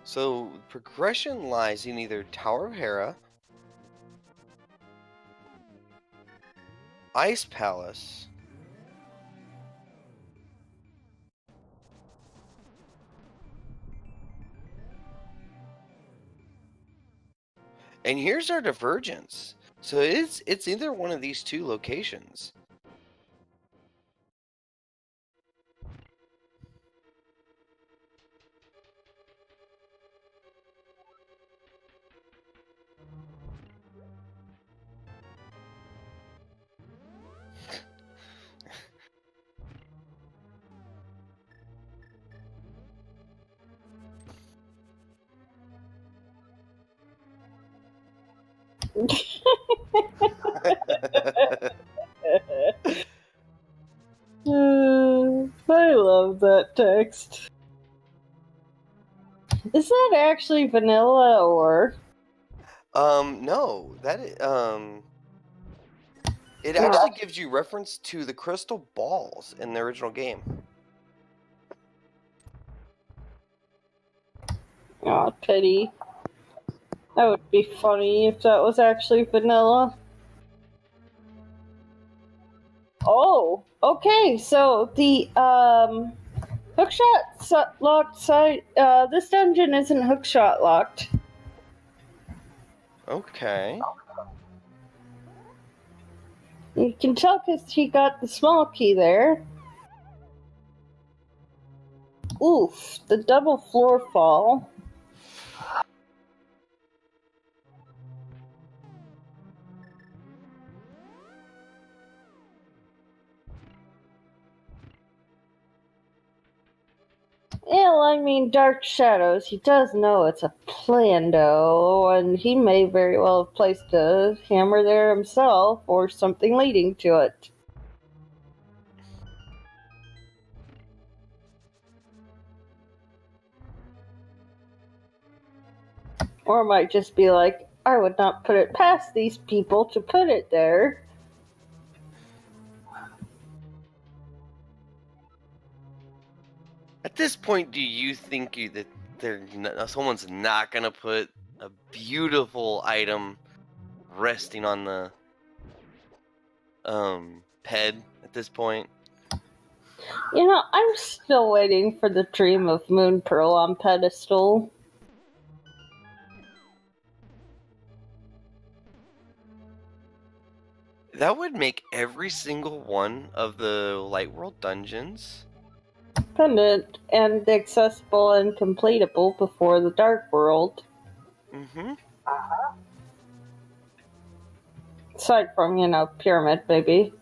So progression lies in either Tower of Hera, Ice Palace, and here's our divergence. So it's either one of these two locations. I love that text. Is that actually vanilla or? No, it actually gives you reference to the crystal balls in the original game. Oh, pity. That would be funny if that was actually vanilla. Oh, okay. So the hookshot locked side. This dungeon isn't hookshot locked. Okay. You can tell because he got the small key there. Oof, the double floor fall. Well, I mean, Dark Shadows, he does know it's a Plando, and he may very well have placed a hammer there himself, or something leading to it. Or it might just be like, I would not put it past these people to put it there. At this point, do you think that someone's not gonna put a beautiful item resting on the ped at this point? You know, I'm still waiting for the dream of Moon Pearl on pedestal. That would make every single one of the Light World dungeons Pendant and accessible and completable before the Dark World. Mm-hmm. Aside from, you know, Pyramid, maybe.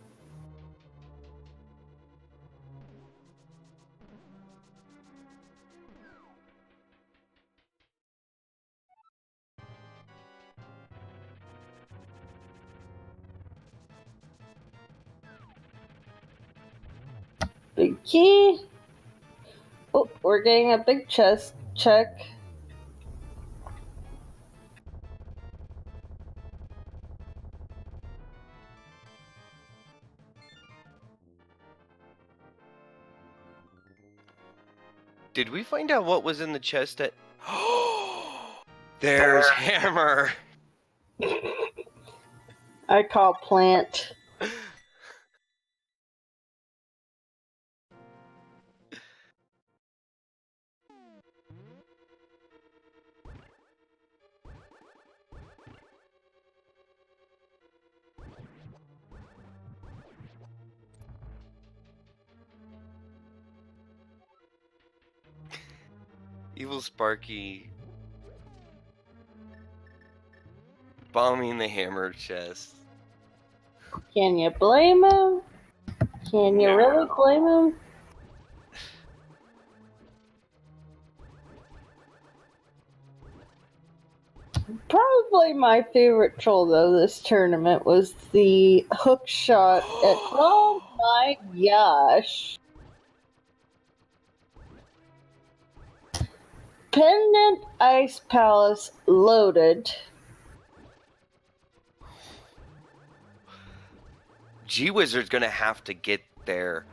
Big key. Oh, we're getting a big chest check. Did we find out what was in the chest at... There's Hammer! I call plant. EvilSparky bombing the Hammer chest. Can you blame him? Can you really blame him? Probably my favorite troll, though, this tournament was the hook shot at. Oh my gosh. Pendant Ice Palace loaded. G-Wizard's gonna have to get there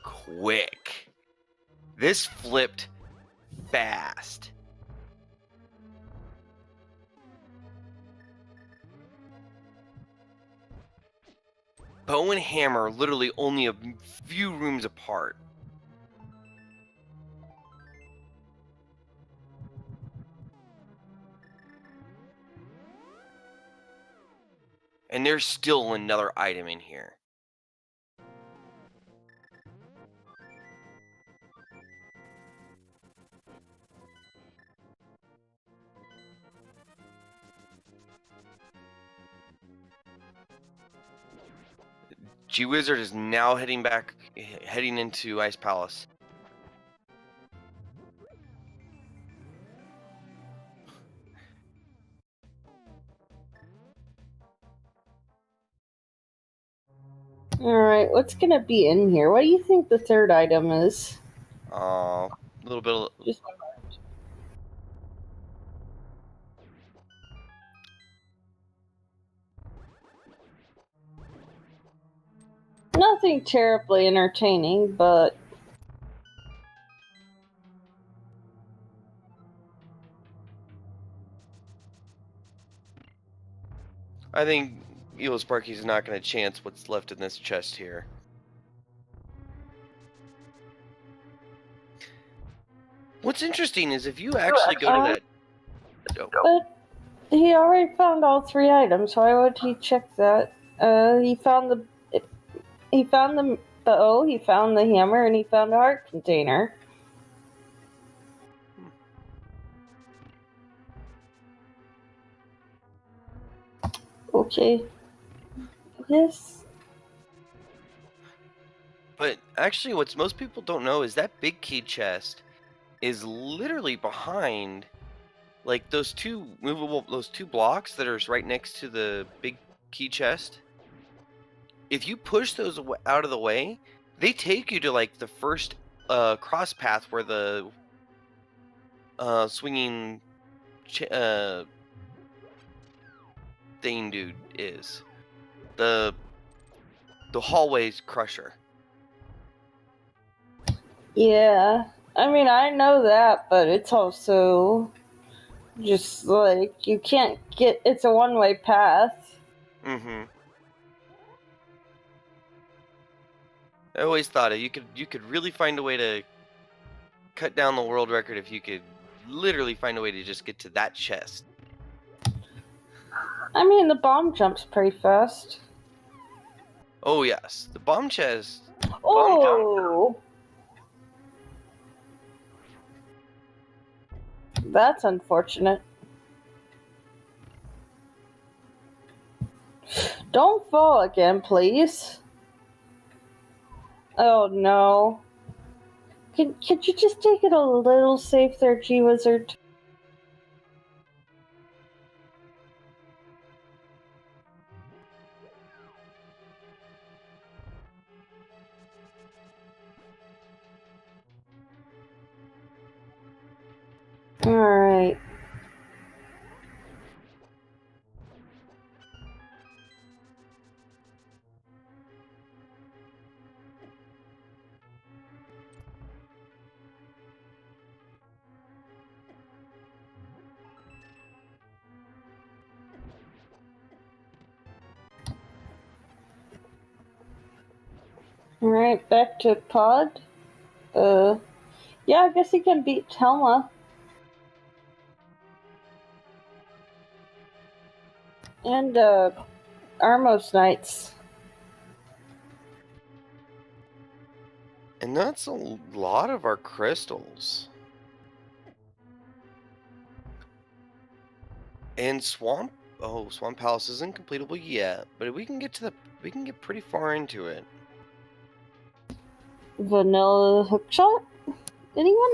quick. This flipped fast. Bow and Hammer literally only a few rooms apart. And there's still another item in here. G-Wizard is now heading into Ice Palace. Alright, what's gonna be in here? What do you think the third item is? A little bit of... Just nothing terribly entertaining, but I think EvilSparky1 not going to chance what's left in this chest here. What's interesting is if you actually go to that... But he already found all 3 items. Why would he check that? He found the bow, he found the hammer, and he found the heart container. Okay. Yes. But actually, what most people don't know is that big key chest is literally behind, like, those two blocks that are right next to the big key chest. If you push those out of the way, they take you to, like, the first cross path where the swinging thing dude is. The hallway's crusher. Yeah. I mean, I know that, but it's also just like you can't get. It's a one-way path. Mm-hmm. I always thought you could really find a way to cut down the world record if you could literally find a way to just get to that chest. I mean, the bomb jumps pretty fast. Oh yes, the bomb chest. Oh, that's unfortunate. Don't fall again, please. Oh no. Could you just take it a little safe there, G-Wizard? Alright. Alright, back to Pod. Yeah, I guess he can beat Telma. And, Armos Knights. And that's a lot of our crystals. And Swamp Palace isn't completable yet, but we can get pretty far into it. Vanilla Hookshot? Anyone?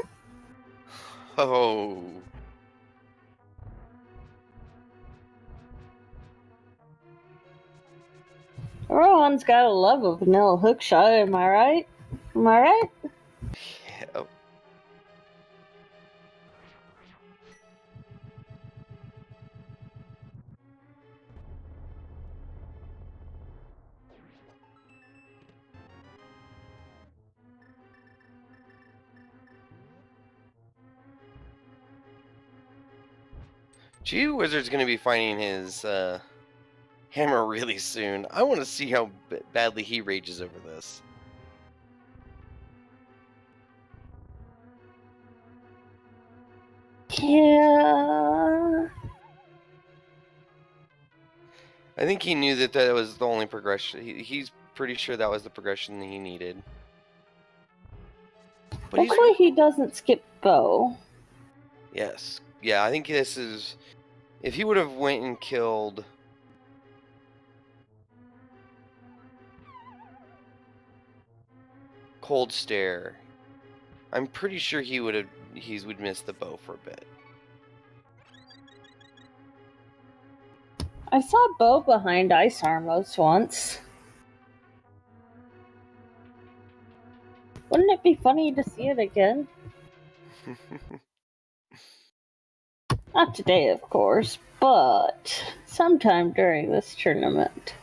Oh. Everyone's got a love of vanilla hookshot, am I right? Am I right? Yeah. G-Wizard's gonna be finding his hammer really soon. I want to see how badly he rages over this. Yeah. I think he knew that was the only progression. He's pretty sure that was the progression that he needed. But hopefully he doesn't skip bow. Yes. Yeah, I think this is... If he would have went and killed... Cold Stare, I'm pretty sure he would miss the bow for a bit. I saw bow behind Ice Armos once. Wouldn't it be funny to see it again? Not today, of course, but sometime during this tournament.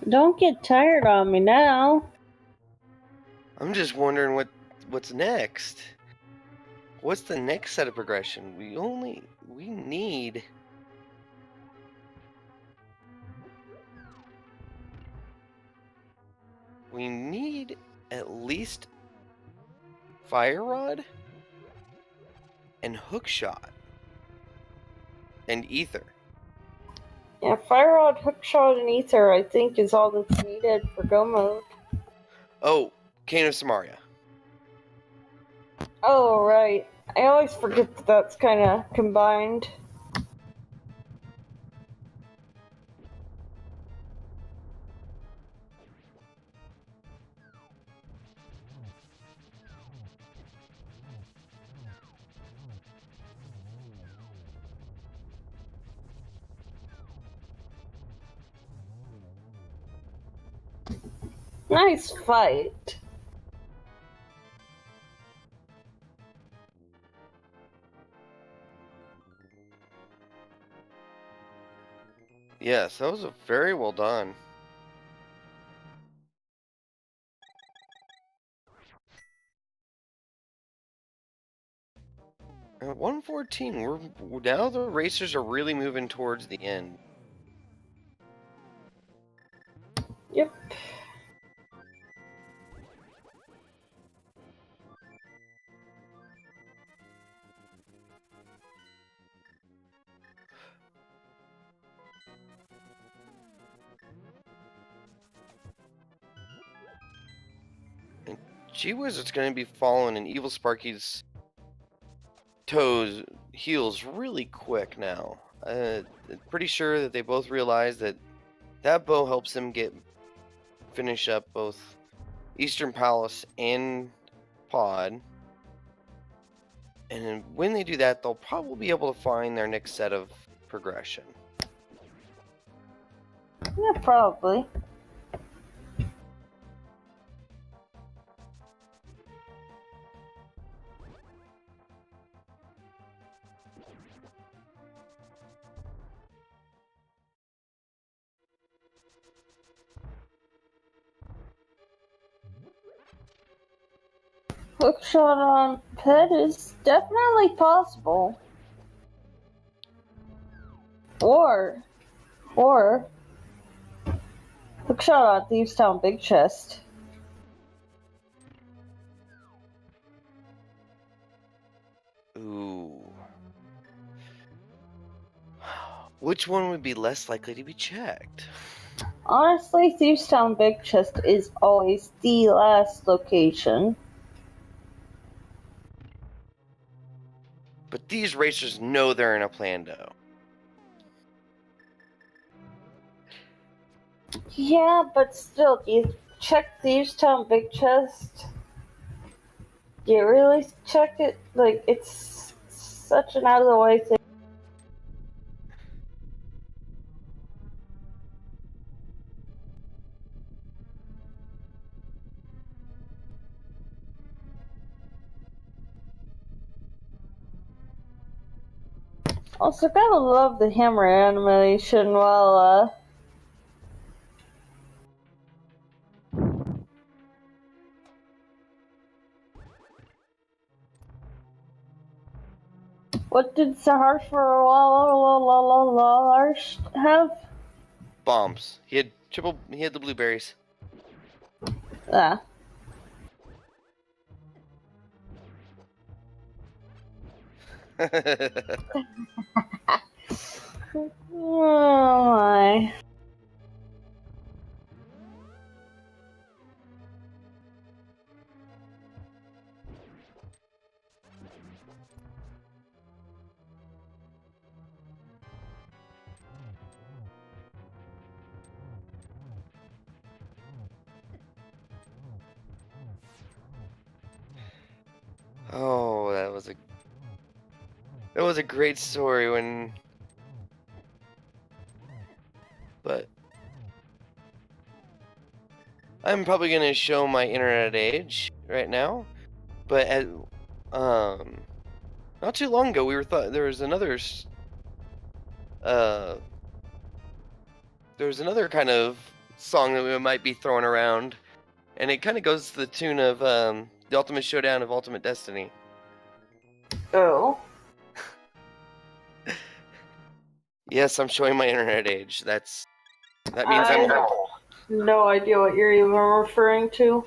Don't get tired on me now. I'm just wondering what's next. What's the next set of progression? We need at least Fire Rod and Hookshot and Ether. Yeah, Fire Rod, Hookshot, and Ether, I think, is all that's needed for Go Mode. Oh, Cane of Samaria. Oh, right. I always forget that that's kind of combined. Nice fight. Yes, that was very well done. At 114, now the racers are really moving towards the end. Yep. And gee whiz, it's going to be following in EvilSparky's heels really quick now. Pretty sure that they both realize that bow helps them finish up both Eastern Palace and Pod. And when they do that, they'll probably be able to find their next set of progression. Yeah, probably. Hookshot on Pet is definitely possible. Or Hookshot on Thieves Town Big Chest. Ooh. Which one would be less likely to be checked? Honestly, Thieves Town Big Chest is always the last location. But these racers know they're in a Plando. Yeah, but still, do you check Thieves Town Big Chest? Do you really check it? Like, it's such an out of the way thing. Also, gotta love the hammer animation while, What did Sahar for Lars have? Bombs. He had the blueberries. Ah. Oh my. Oh, that was a great story when. But I'm probably gonna show my internet age right now. But not too long ago, there was another kind of song that we might be throwing around, and it kind of goes to the tune of the Ultimate Showdown of Ultimate Destiny. Oh. Yes, I'm showing my internet age. That means I'm old. No idea what you're even referring to.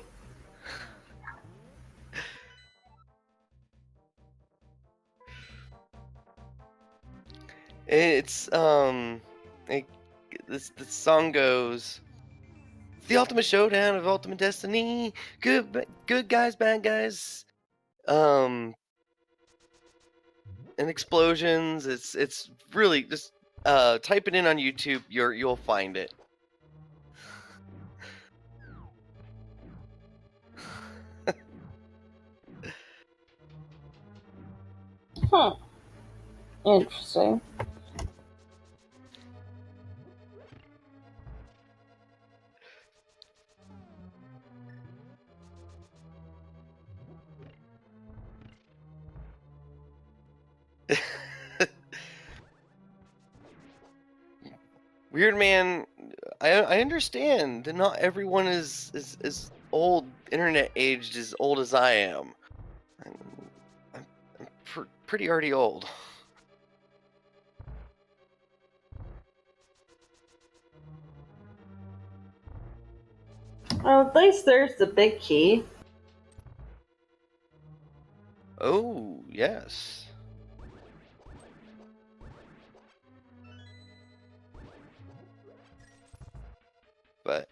It's this song goes, the Ultimate Showdown of Ultimate Destiny. Good guys, bad guys. And explosions. It's really just type it in on YouTube. You'll find it. Interesting. Weird Man, I understand that not everyone is old, internet aged as old as I am. I'm pretty already old. Well, at least there's the big key. Oh, yes. But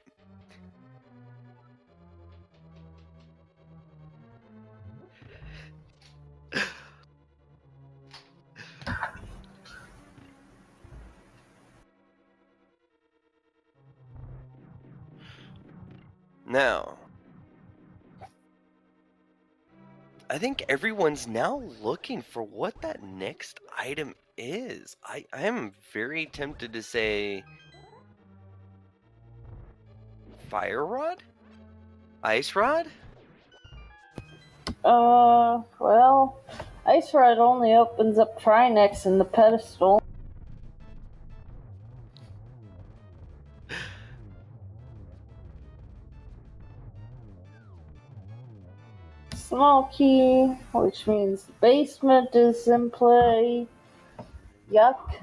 now, I think everyone's now looking for what that next item is. I am very tempted to say fire rod? Ice rod? Well, Ice Rod only opens up Trinex in the pedestal. Small key, which means the basement is in play. Yuck.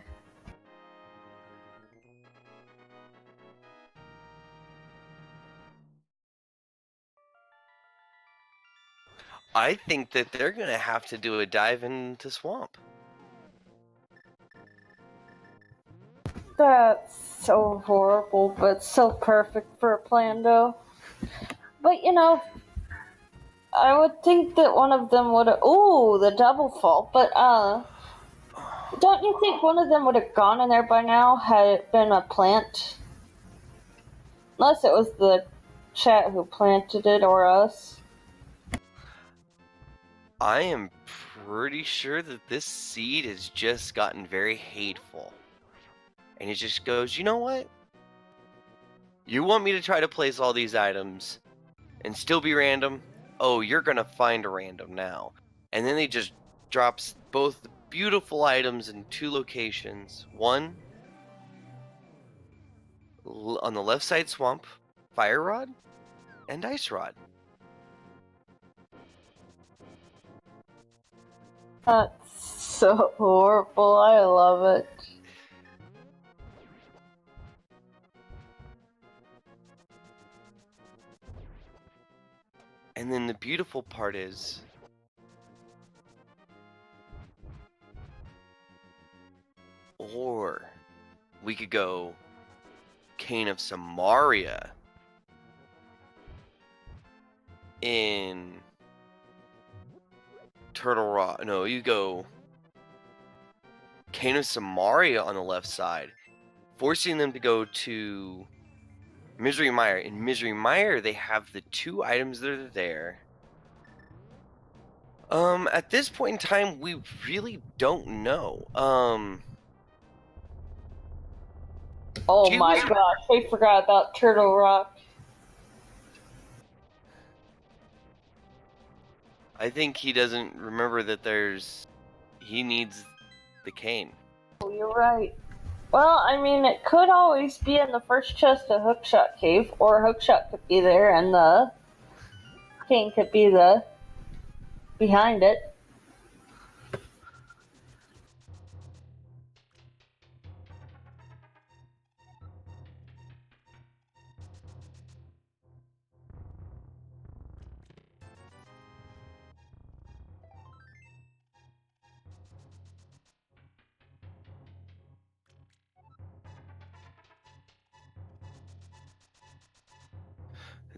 I think that they're gonna have to do a dive into swamp. That's so horrible, but so perfect for a Plando. But you know, I would think that one of them would have. Ooh, the double fall. But don't you think one of them would have gone in there by now had it been a plant? Unless it was the chat who planted it or us. I am pretty sure that this seed has just gotten very hateful. And it just goes, you know what? You want me to try to place all these items and still be random? Oh, you're gonna find a random now. And then they just drops both beautiful items in two locations. One on the left side swamp, fire rod, and ice rod. That's so horrible. I love it. And then the beautiful part is, or we could go Cane of Samaria in Turtle Rock. No, you go Cane of Samaria on the left side, forcing them to go to Misery Mire. In Misery Mire, they have the 2 items that are there. At this point in time, we really don't know. Oh my gosh, I forgot about Turtle Rock. I think he doesn't remember that he needs the cane. Oh, you're right. Well, I mean, it could always be in the first chest of Hookshot Cave, or Hookshot could be there, and the king could be behind it.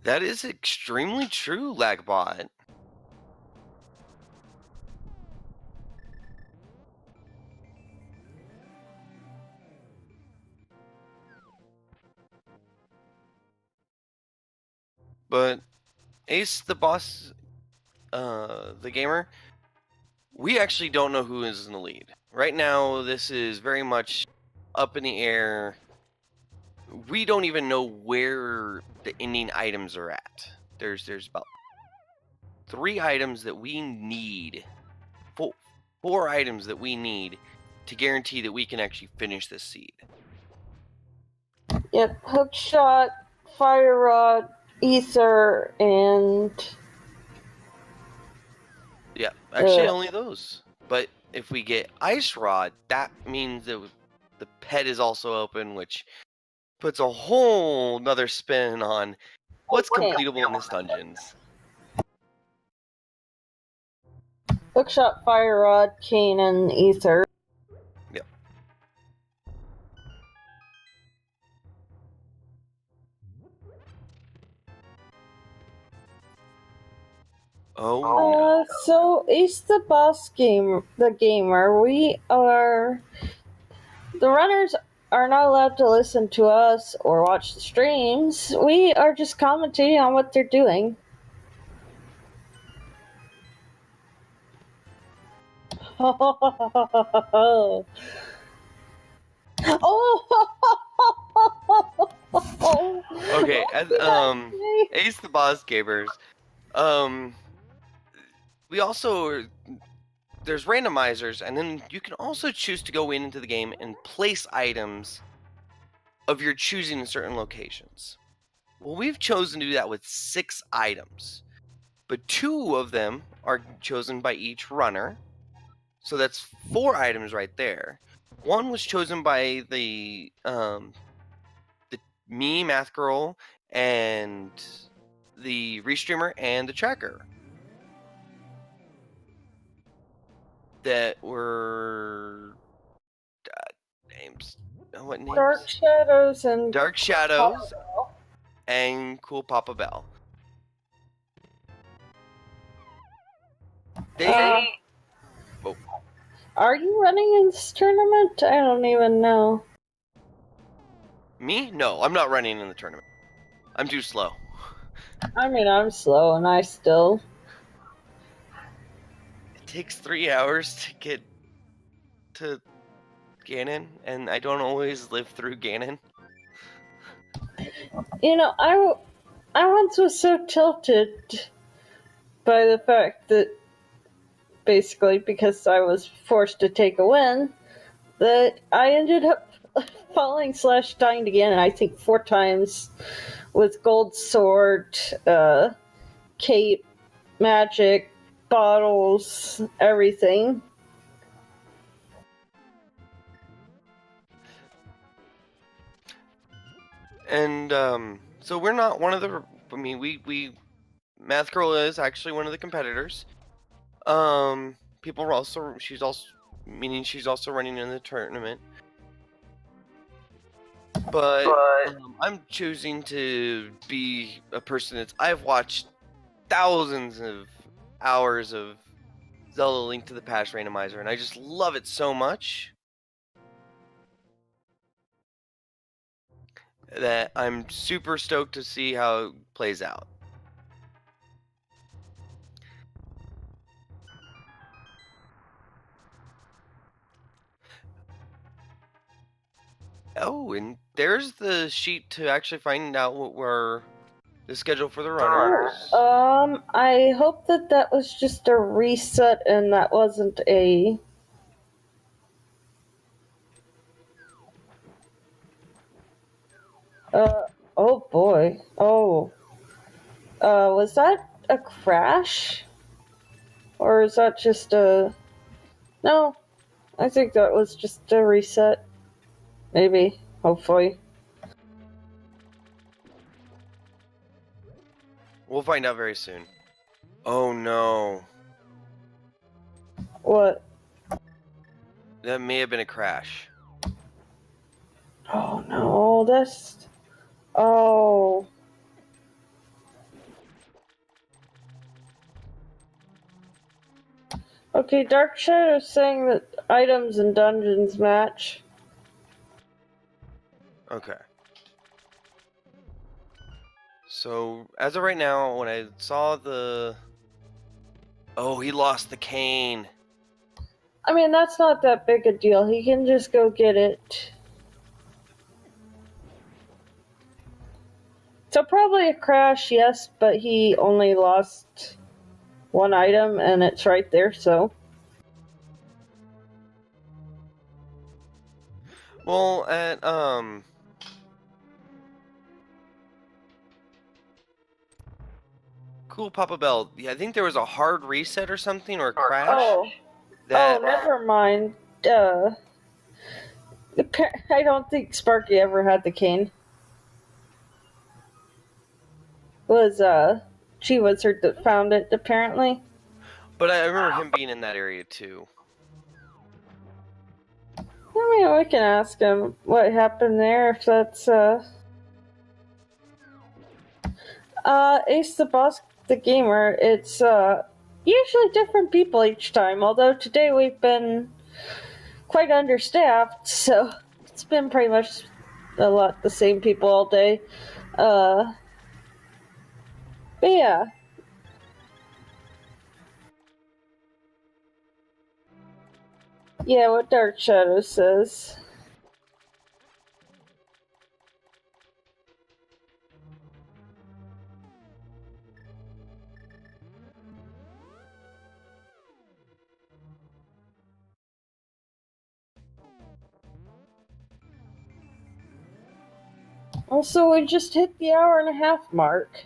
That is extremely true, Lagbot. But Ace, the boss, the gamer, we actually don't know who is in the lead. Right now, this is very much up in the air. We don't even know where the ending items are at. There's about 3 items that we need, 4 items that we need to guarantee that we can actually finish this seed. Yep, Hookshot, Fire Rod, Ether, and... Yeah, actually only those. But if we get Ice Rod, that means that the pet is also open, which puts a whole nother spin on what's completable in this dungeons. Hookshot, Fire Rod, Cane, and Ether. Yep. Oh no. So Ace the Boss Gamer, the runners are not allowed to listen to us or watch the streams. We are just commentating on what they're doing. Oh. Okay, as, Ace the Boss Gamers, we also, there's randomizers, and then you can also choose to go into the game and place items of your choosing in certain locations. Well, we've chosen to do that with 6 items, but 2 of them are chosen by each runner, so that's 4 items right there. 1 was chosen by the me, Math Girl, and the Restreamer and the Tracker. That were names. What names? Dark Shadows and Dark Shadows and Cool Papa Bell. Are you running in this tournament? I don't even know. Me? No, I'm not running in the tournament. I'm too slow. I mean, I'm slow, and I still... It takes 3 hours to get to Ganon, and I don't always live through Ganon. You know, I once was so tilted by the fact that, basically because I was forced to take a win, that I ended up falling/dying again, I think 4 times, with Gold Sword, cape, magic, bottles, everything. And so we're not one of the. I mean, we Math Girl is actually one of the competitors. People were also. She's also meaning she's also running in the tournament. But I'm choosing to be a person that's. I've watched thousands of hours of Zelda Link to the Past randomizer, and I just love it so much that I'm super stoked to see how it plays out. Oh, and there's the sheet to actually find out what we're the schedule for the runners. I hope that was just a reset and that wasn't a. Oh boy. Oh. Was that a crash? Or is that just a. No, I think that was just a reset. Maybe. Hopefully. We'll find out very soon. Oh no. What? That may have been a crash. Oh no, that's. Oh. Okay, Dark Shadow is saying that items and dungeons match. Okay. So, as of right now, when I saw the... Oh, he lost the cane. I mean, that's not that big a deal. He can just go get it. So probably a crash, yes, but he only lost one item and it's right there, so. Well, Cool Papa Bell, yeah, I think there was a hard reset or something, or a crash. Oh, never mind. I don't think Sparky ever had the cane. She was her that found it, apparently. But I remember him being in that area, too. I mean, we can ask him what happened there, if that's, Ace the Boss the Gamer, it's, usually different people each time, although today we've been quite understaffed, so it's been pretty much a lot the same people all day. But yeah. Yeah, what Dark Shadow says. Also, we just hit the hour and a half mark.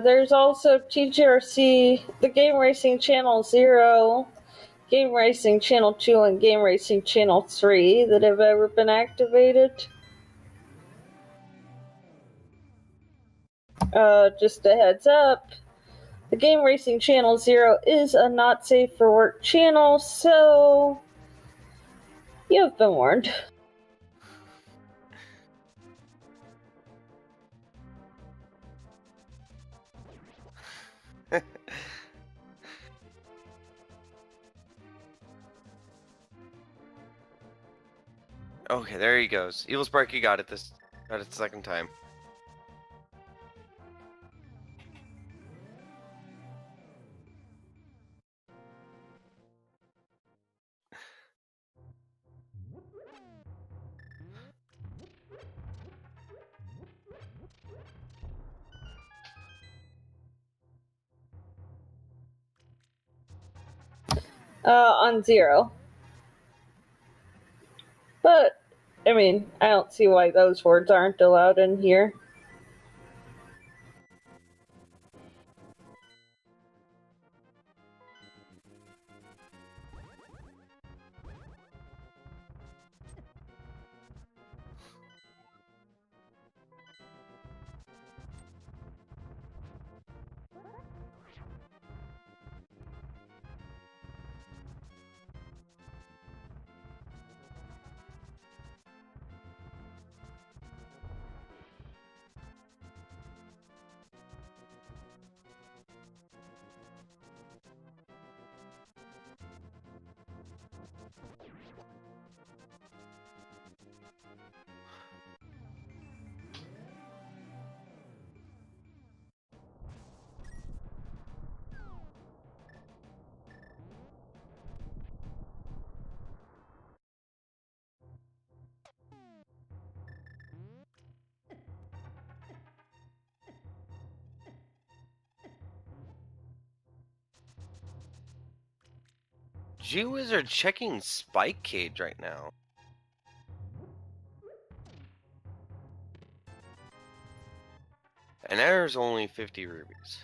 There's also TGRC, the Game Racing Channel 0, Game Racing Channel 2, and Game Racing Channel 3 that have ever been activated. Just a heads up, the Game Racing Channel 0 is a not safe for work channel, so you've been warned. Okay, there he goes. EvilSparky got it the second time. On 0. But, I mean, I don't see why those words aren't allowed in here. G-Wizard checking Spike Cage right now. And there's only 50 rubies.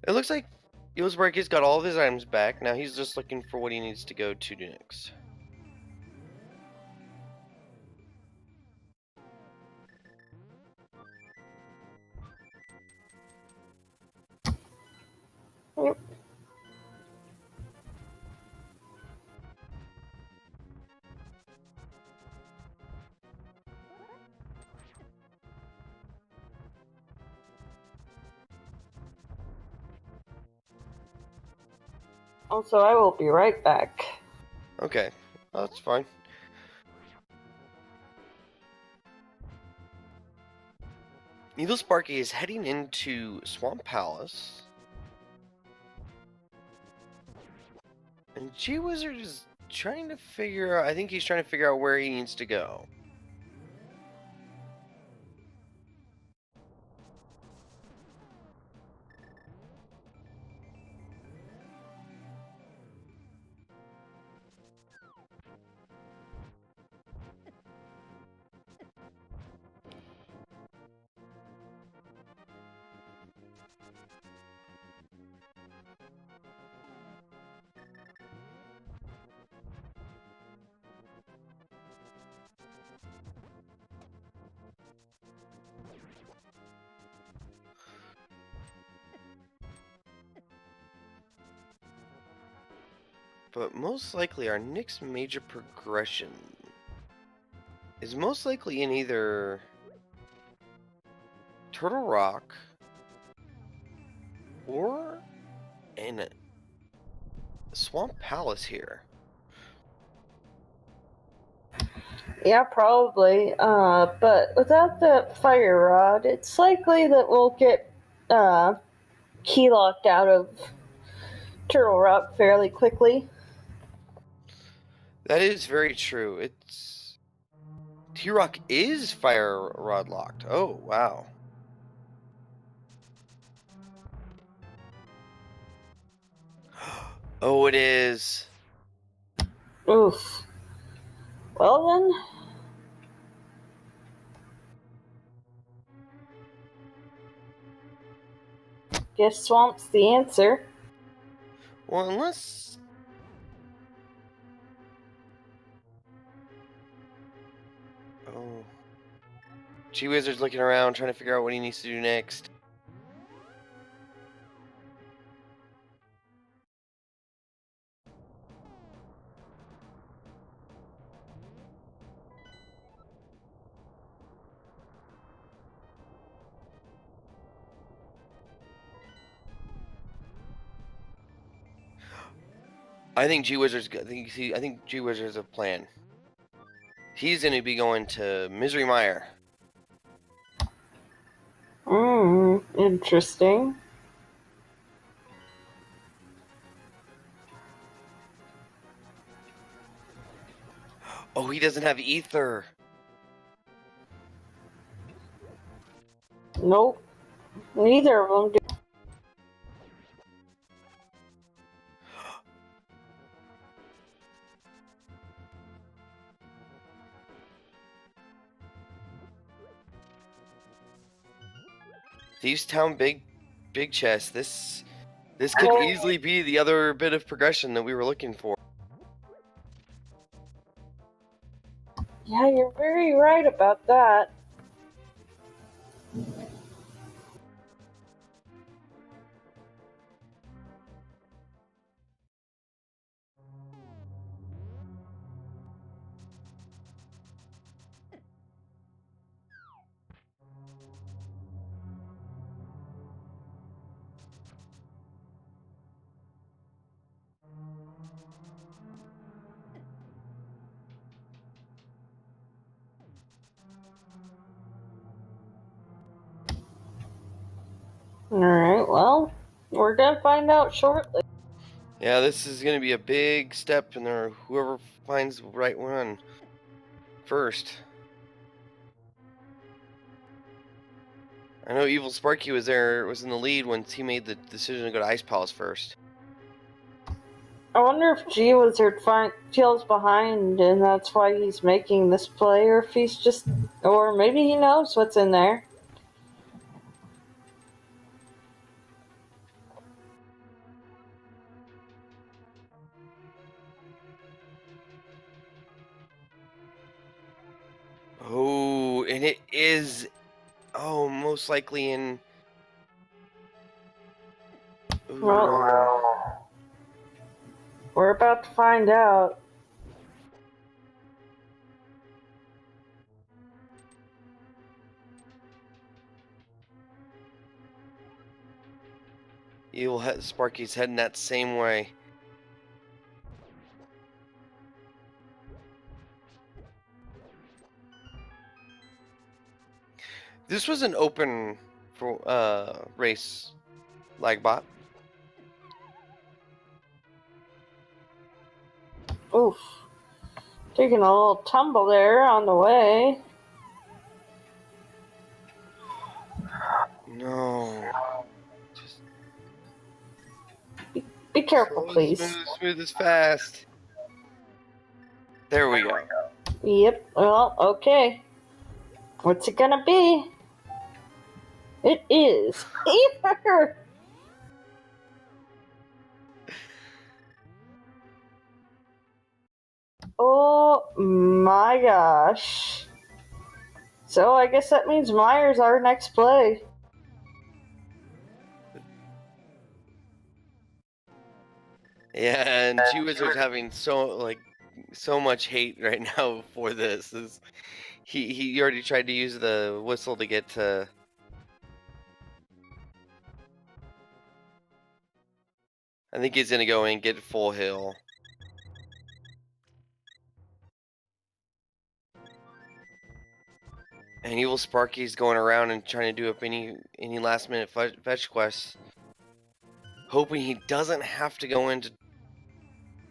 It looks like EvilSparky1's got all of his items back. Now he's just looking for what he needs to go to next. Yep. Also, I will be right back. Okay, well, that's fine. EvilSparky is heading into Swamp Palace. And G-Wizard is trying to figure out, I think he's trying to figure out where he needs to go. But most likely our next major progression is most likely in either Turtle Rock or in Swamp Palace here. Yeah, probably. But without the fire rod, it's likely that we'll get key locked out of Turtle Rock fairly quickly. That is very true. It's T-Rock is fire rod locked. Oh, wow. Oh, it is. Oof. Well then. Guess Swamp's the answer. Well, unless... Oh. G-Wizard's looking around, trying to figure out what he needs to do next. I think G-Wizard's... I think G-Wizard's a plan. He's going to be going to Misery Mire. Interesting. Oh, he doesn't have ether. Nope. Neither of them do. Thieves Town big chest. This could easily be the other bit of progression that we were looking for. Yeah, you're very right about that. Alright, well, we're gonna find out shortly. Yeah, this is going to be a big step in there. Whoever finds the right one first. I know EvilSparky was in the lead once he made the decision to go to Ice Palace first. I wonder if G-Wizard feels behind and that's why he's making this play, or if he's just, or maybe he knows what's in there. Oh, and it is, most likely in. Ooh, Well, no. We're about to find out. Sparky's heading that same way. This was an open race, Lagbot. Oof. Taking a little tumble there on the way. No. Be careful, please. Smooth as fast. There we go. Yep, well, okay. What's it gonna be? It is Ether! Oh my gosh. So I guess that means Myers our next play. Yeah, and G-Wizard's having so much hate right now for this. He already tried to use the whistle to get to. I think he's gonna go in and get full hill. And EvilSparky's going around and trying to do up any last minute fetch quests, hoping he doesn't have to go into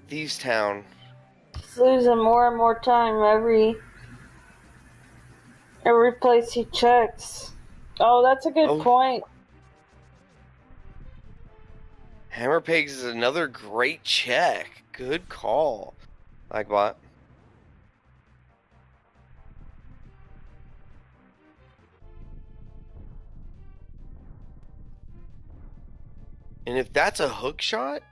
Thieves Town. He's losing more and more time every place he checks. Oh, that's a good point. Hammer Pegs is another great check. Good call, Lagbot. And if that's a hook shot,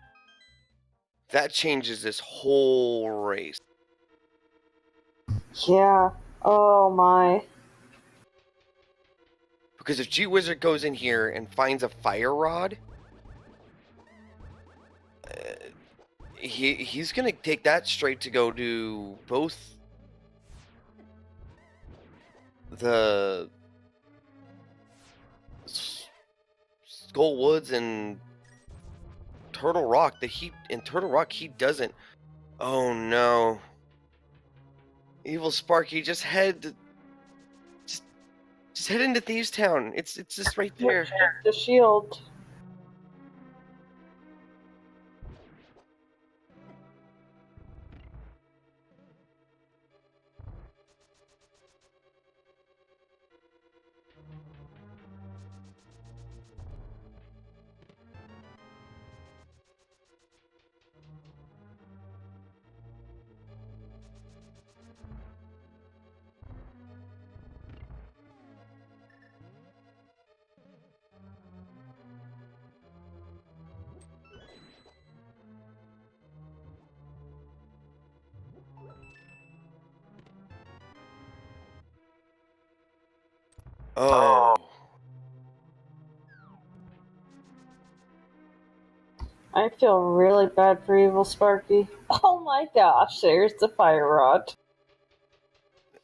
that changes this whole race. Yeah. Oh my. Because if G-Wizard goes in here and finds a fire rod, he's gonna take that straight to go do both the Skull Woods and Turtle Rock. Turtle Rock he doesn't. Oh no. EvilSparky, just head into Thieves Town. It's just right there. The shield. Oh. I feel really bad for EvilSparky. Oh my gosh, there's the fire rod.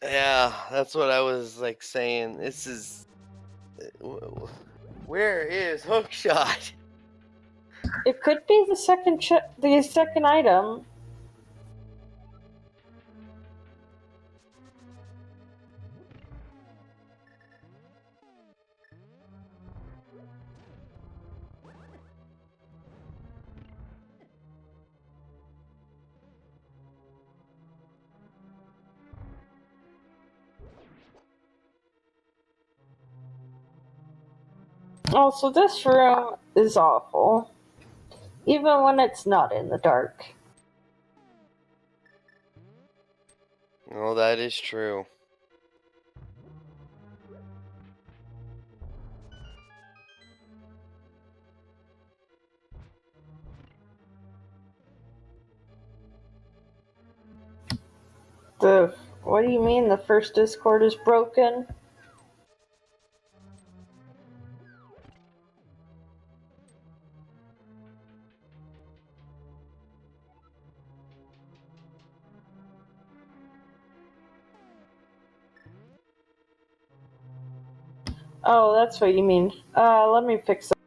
Yeah, that's what I was like saying. This is. Where is Hookshot? It could be the second item. Also, this room is awful. Even when it's not in the dark. Well, that is true. What do you mean the first Discord is broken? Oh, that's what you mean. Let me fix it.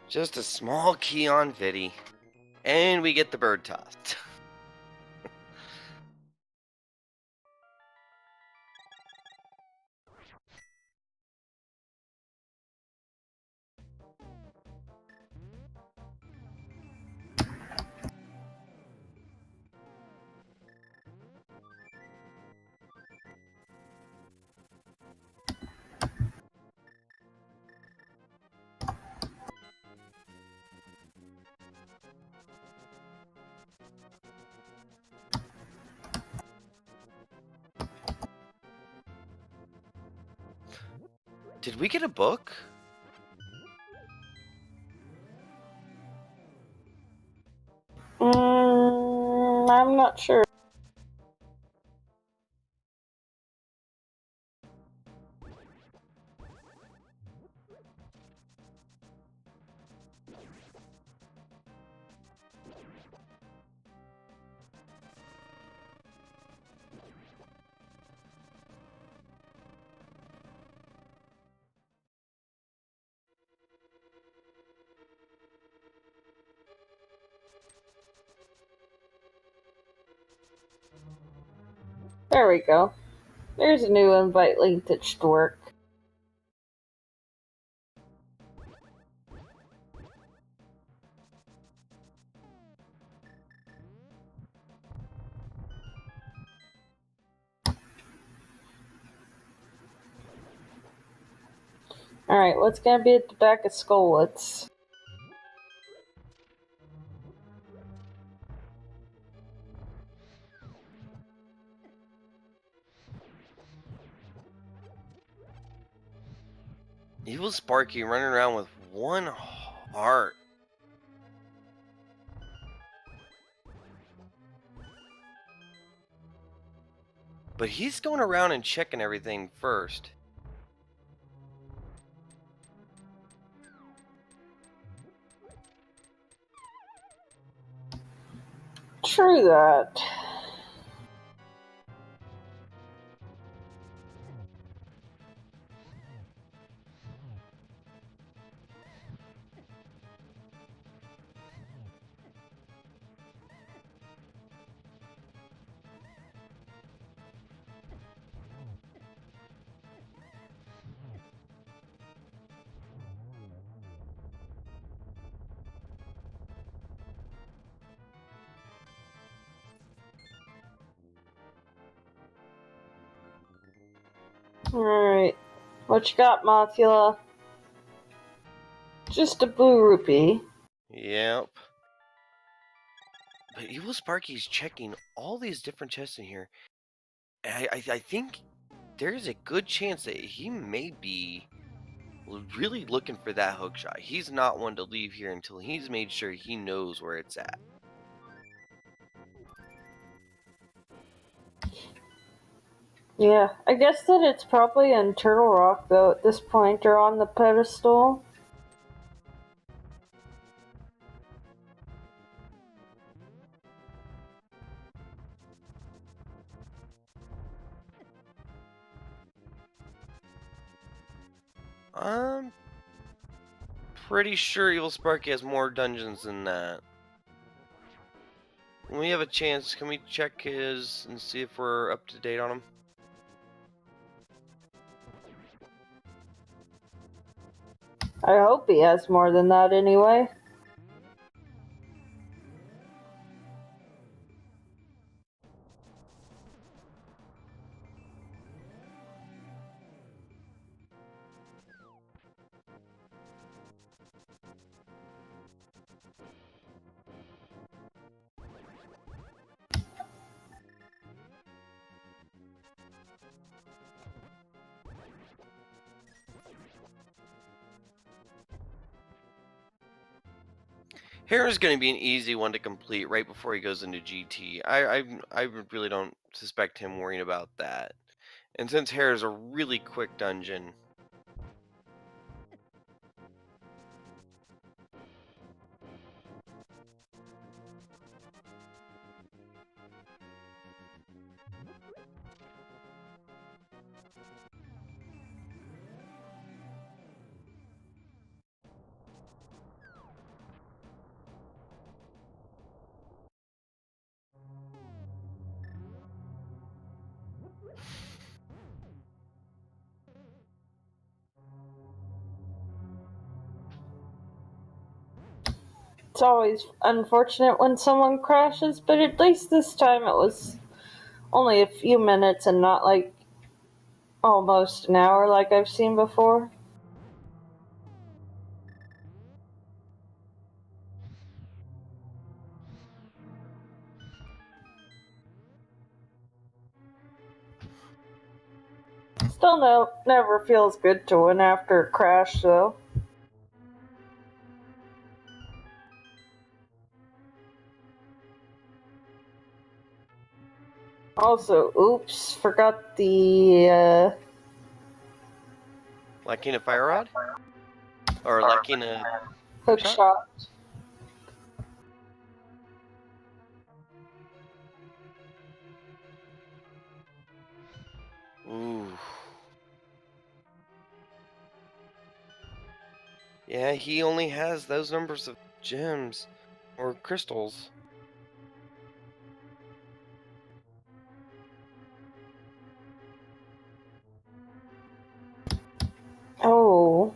Just a small key on Viddy. And we get the bird tossed. Did we get a book? I'm not sure. There we go. There's a new invite link that should work. Alright, what's gonna be at the back of Skullwoods? EvilSparky running around with one heart. But he's going around and checking everything first. True that. Alright. What you got, Mothula? Just a blue rupee. Yep. But EvilSparky's checking all these different chests in here. I think there's a good chance that he may be really looking for that hookshot. He's not one to leave here until he's made sure he knows where it's at. Yeah, I guess that it's probably in Turtle Rock, though, at this point, or on the pedestal. I'm pretty sure EvilSparky has more dungeons than that. when we have a chance, can we check his and see if we're up to date on him? I hope he has more than that anyway. Hera's going to be an easy one to complete right before he goes into GT. I really don't suspect him worrying about that. And since Hera's a really quick dungeon, It's always unfortunate when someone crashes, but at least this time it was only a few minutes and not like almost an hour like I've seen before. Still no, never feels good to win after a crash though. Also, oops, forgot the lacking a fire rod? Or lacking a hook shot? shot. Ooh. Yeah, he only has those numbers of gems or crystals. Oh.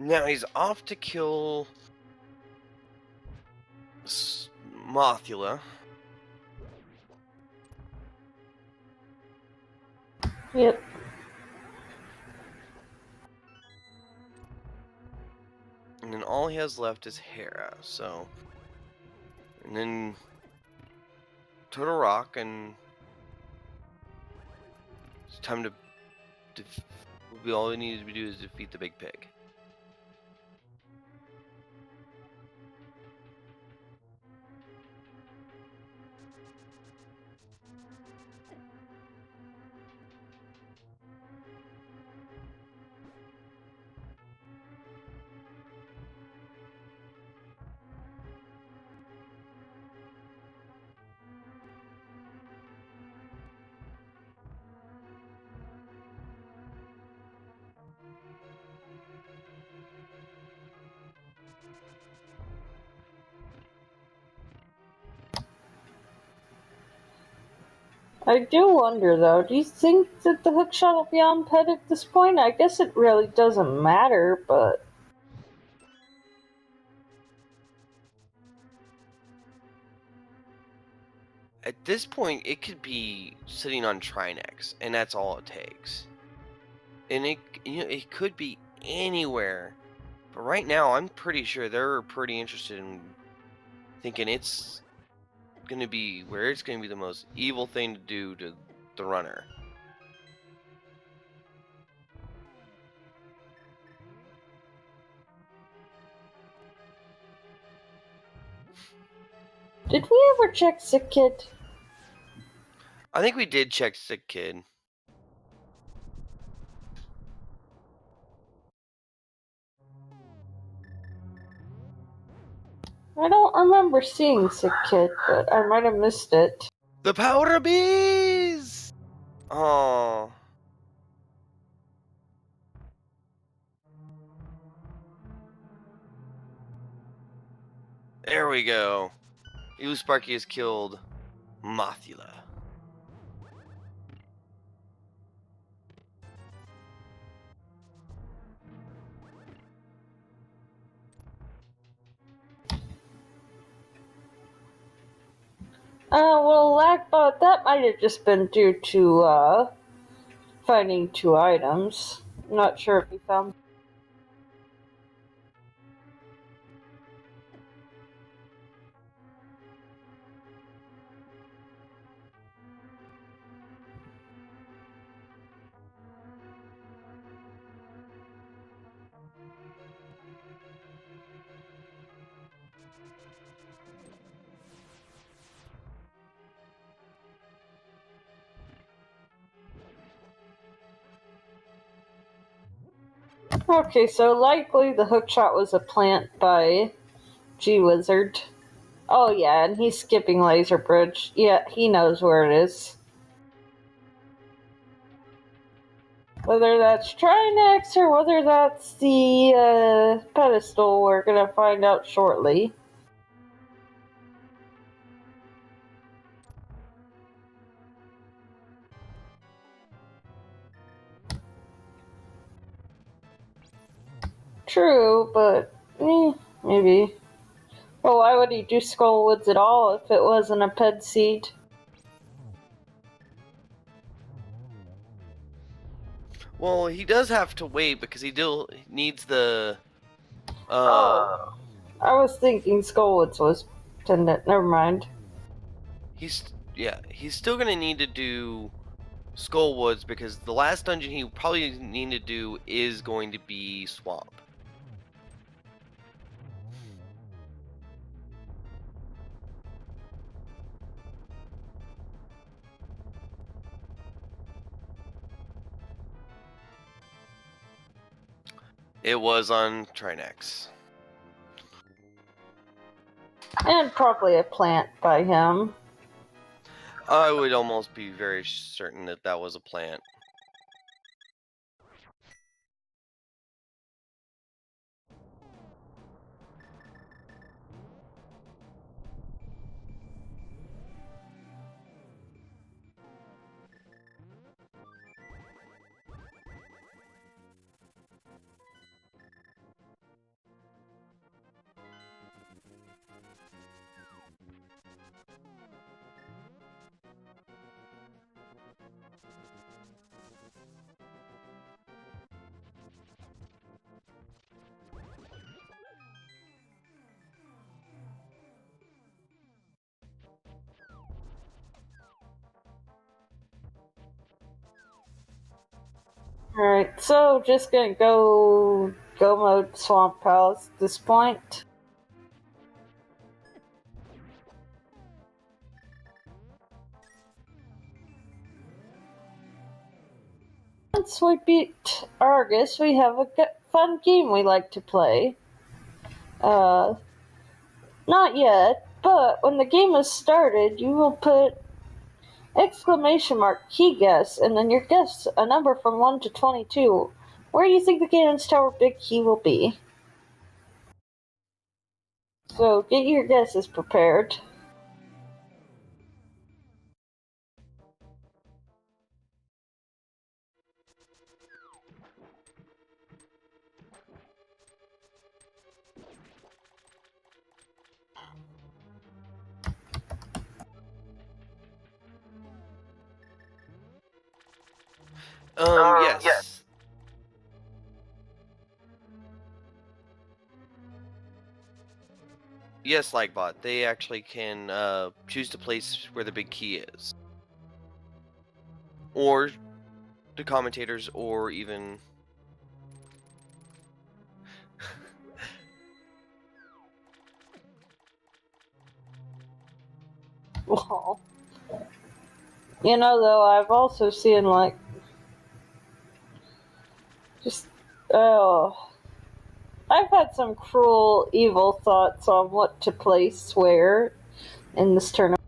Now he's off to kill Mothula. Yep. And then all he has left is Hera, so... And then... Total Rock, and... It's time to... all we need to do is defeat the big pig. I do wonder though, do you think that the hookshot will be on pet at this point? I guess it really doesn't matter, but... At this point, it could be sitting on Trinex, and that's all it takes. And it could be anywhere. But right now, I'm pretty sure they're pretty interested in thinking it's going to be where it's going to be the most evil thing to do to the runner. Did we ever check Sick Kid? I think we did check Sick Kid. I don't remember seeing Sick Kid, but I might have missed it. The Powder Bees! Oh. There we go. EvilSparky has killed Mothula. Well, Lackbot, that might have just been due to, finding 2 items. I'm not sure if he found. Okay, so likely the hookshot was a plant by G-Wizard. Oh yeah, and he's skipping Laser Bridge. Yeah, he knows where it is. Whether that's Trinex or whether that's the pedestal, we're gonna find out shortly. True, but maybe. Well, why would he do Skullwoods at all if it wasn't a ped seed? Well, he does have to wait because he still needs the. I was thinking Skullwoods was pendant. Never mind. He's still gonna need to do Skullwoods because the last dungeon he probably need to do is going to be Swamp. It was on Trinex. And probably a plant by him. I would almost be very certain that that was a plant. Alright, so just gonna go mode Swamp Palace at this point. Once we beat Argus, we have a fun game we like to play. Not yet, but when the game is started, you will put exclamation mark key guess, and then your guess a number from 1 to 22. Where do you think the Ganon's Tower big key will be? So get your guesses prepared. Yes. Yes, Likebot. They actually can choose the place where the big key is. Or the commentators, or even... Well, though, I've also seen, like, just, oh, I've had some cruel, evil thoughts on what to place where in this tournament.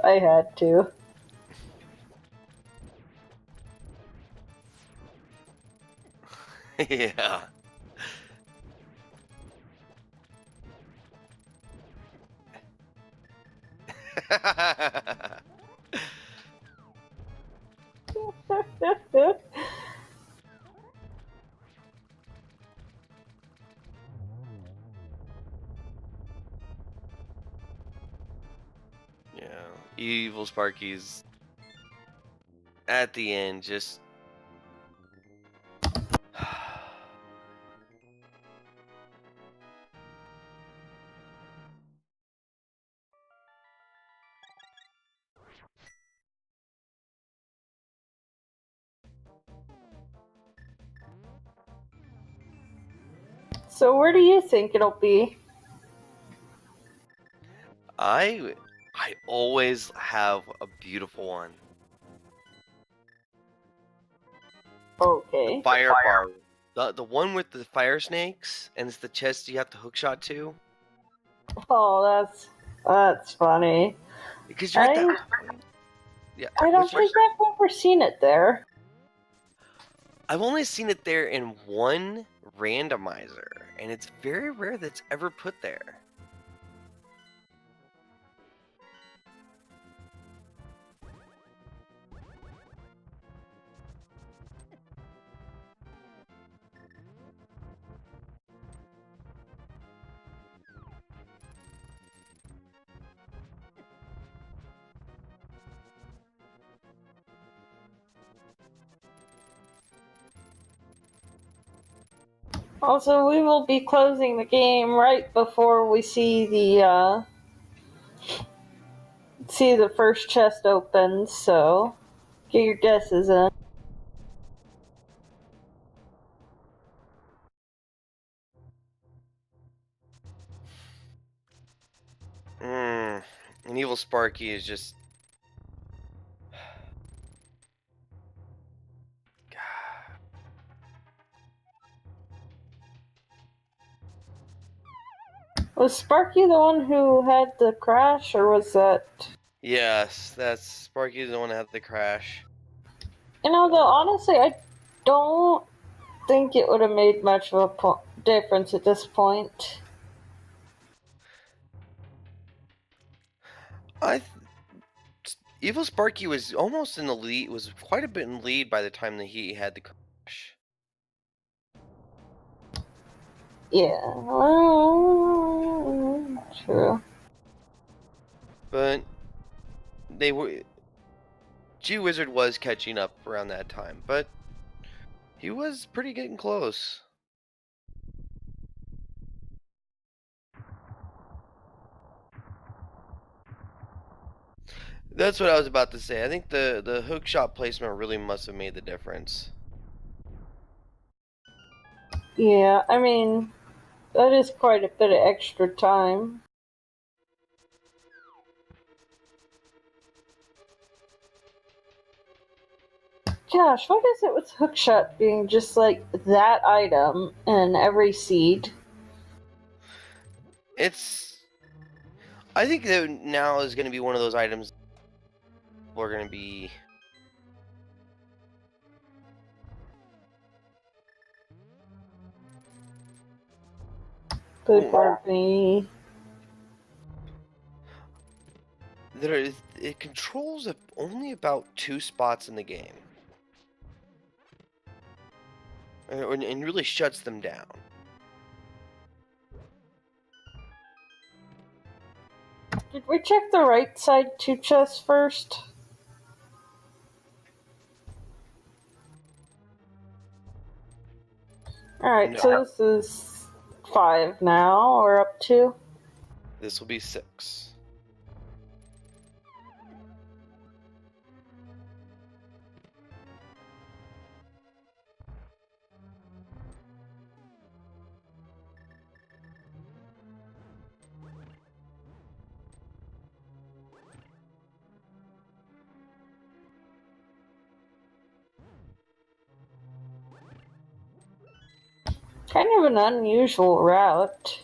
I had to. Yeah. Yeah. Evil Sparky's at the end just So where do you think it'll be? I always have a beautiful one. Okay. Fire bar. The one with the fire snakes and it's the chest you have to hookshot to. Oh, that's funny. Because you're at that. Yeah. I don't think I've ever seen it there. I've only seen it there in one randomizer, and it's very rare that's ever put there. Also, we will be closing the game right before we see the first chest open, so get your guesses in. And EvilSparky is just... Was Sparky the one who had the crash, or was that... Yes, that's Sparky the one that had the crash. Though, honestly, I don't think it would have made much of a difference at this point. EvilSparky was almost in the lead, was quite a bit in the lead by the time that he had the crash. Yeah, well, true. But they were... G-Wizard was catching up around that time, but he was pretty getting close. That's what I was about to say. I think the hook shot placement really must have made the difference. Yeah, I mean, that is quite a bit of extra time. Gosh, what is it with hookshot being just like that item in every seed? I think that now is going to be one of those items we're going to be... Good for me. It controls only about 2 spots in the game. And really shuts them down. Did we check the right side 2 chests first? Alright, No. so this is 5 now, or up to? This will be 6. Kind of an unusual route.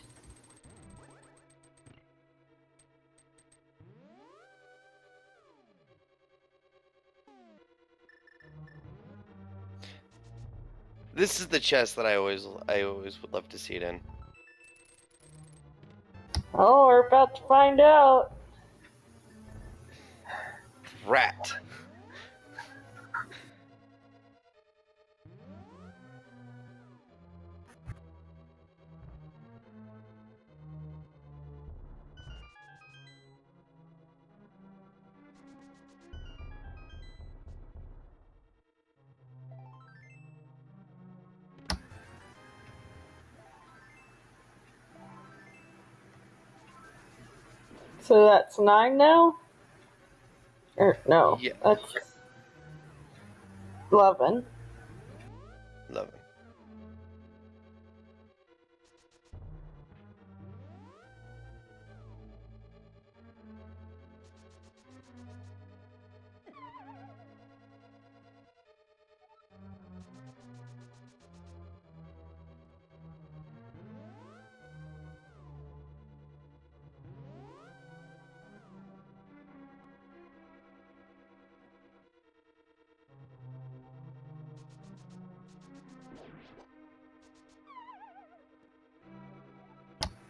This is the chest that I always would love to see it in. Oh, we're about to find out. Rat. So that's 9 now? Or, no, Yeah. that's 11. 11.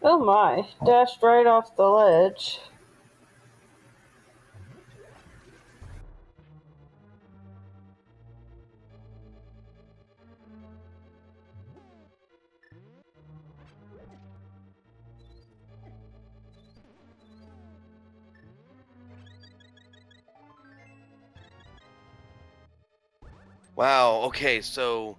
Oh my, dashed right off the ledge. Wow, okay, so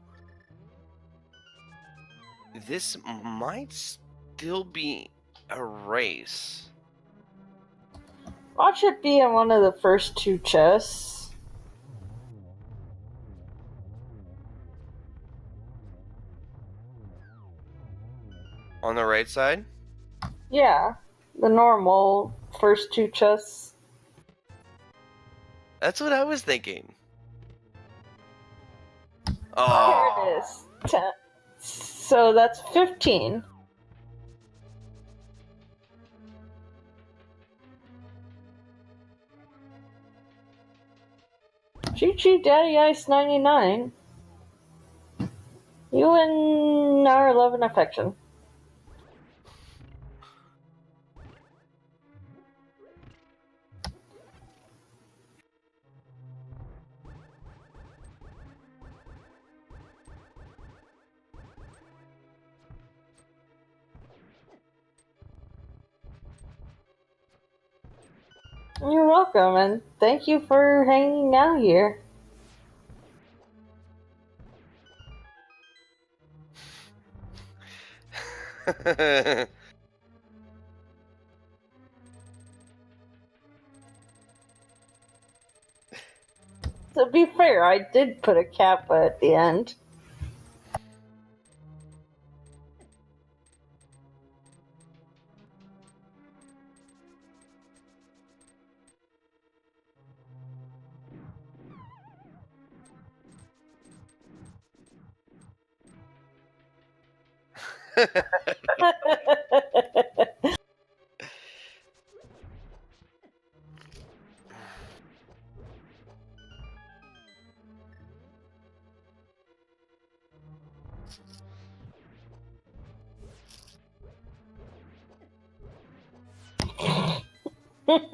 this might still be a race. Watch it be in one of the first 2 chests. On the right side? Yeah, the normal first 2 chests. That's what I was thinking. There Oh. it is. 10. So that's 15. Choo-choo Daddy Ice 99. You and our love and affection. You're welcome, and thank you for hanging out here. To be fair, I did put a kappa at the end. I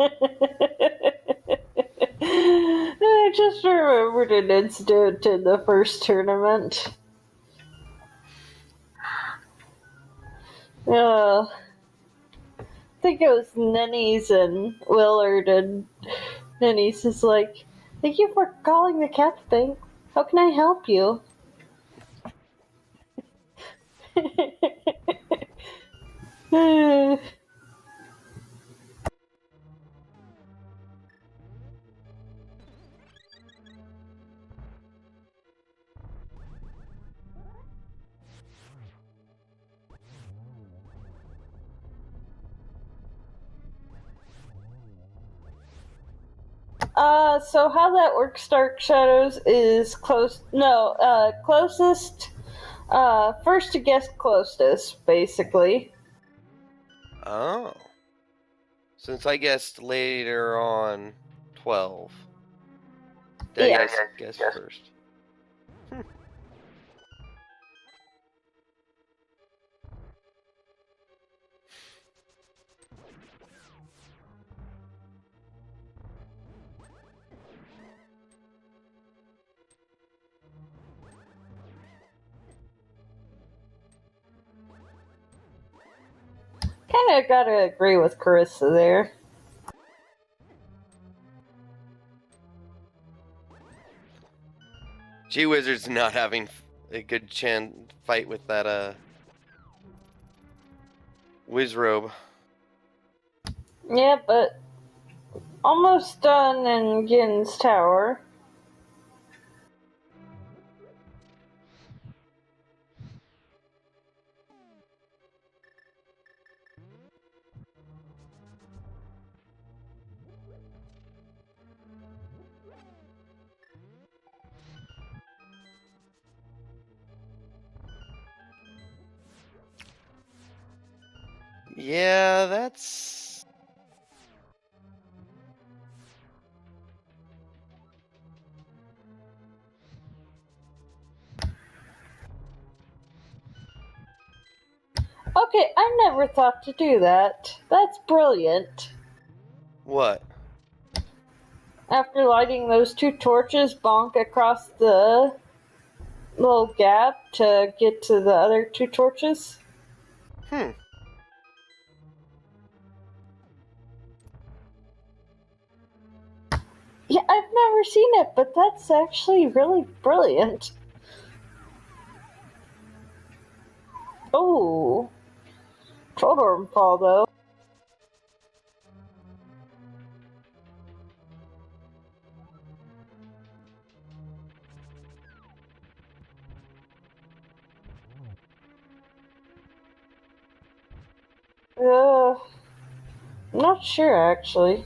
just remembered an incident in the first tournament. I think it was Nennies and Willard, and Nennies is like, "Thank you for calling the captain. How can I help you?" So how that works, Dark Shadows, is closest, first to guess closest, basically. Oh. Since I guessed later on 12. Did I guess first? Kinda gotta agree with Carissa there. G-Wizard's not having a good fight with that, Wizrobe. Yeah, but almost done in Gin's tower. Yeah, that's... Okay, I never thought to do that. That's brilliant. What? After lighting those two torches, bonk across the little gap to get to the other two torches. Yeah, I've never seen it, but that's actually really brilliant. Oh, Trollhorn fall though. I'm not sure actually.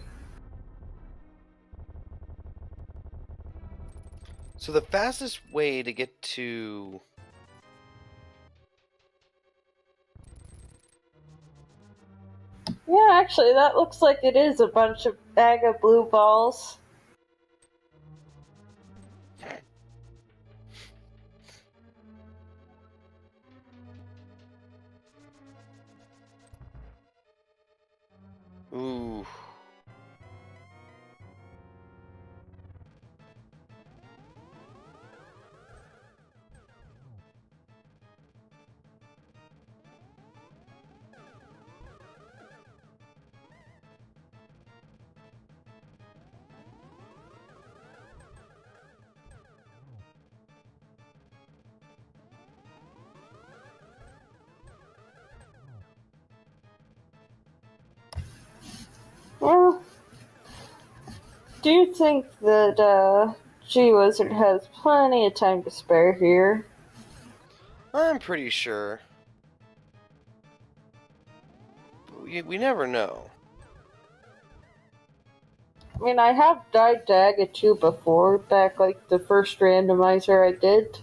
So the fastest way to get to... Yeah, actually, that looks like it is a bunch of bag of blue balls. Ooh. Well, do you think that G-Wizard has plenty of time to spare here? I'm pretty sure. But we never know. I mean, I have died to Aga 2 before, back like the first randomizer I did.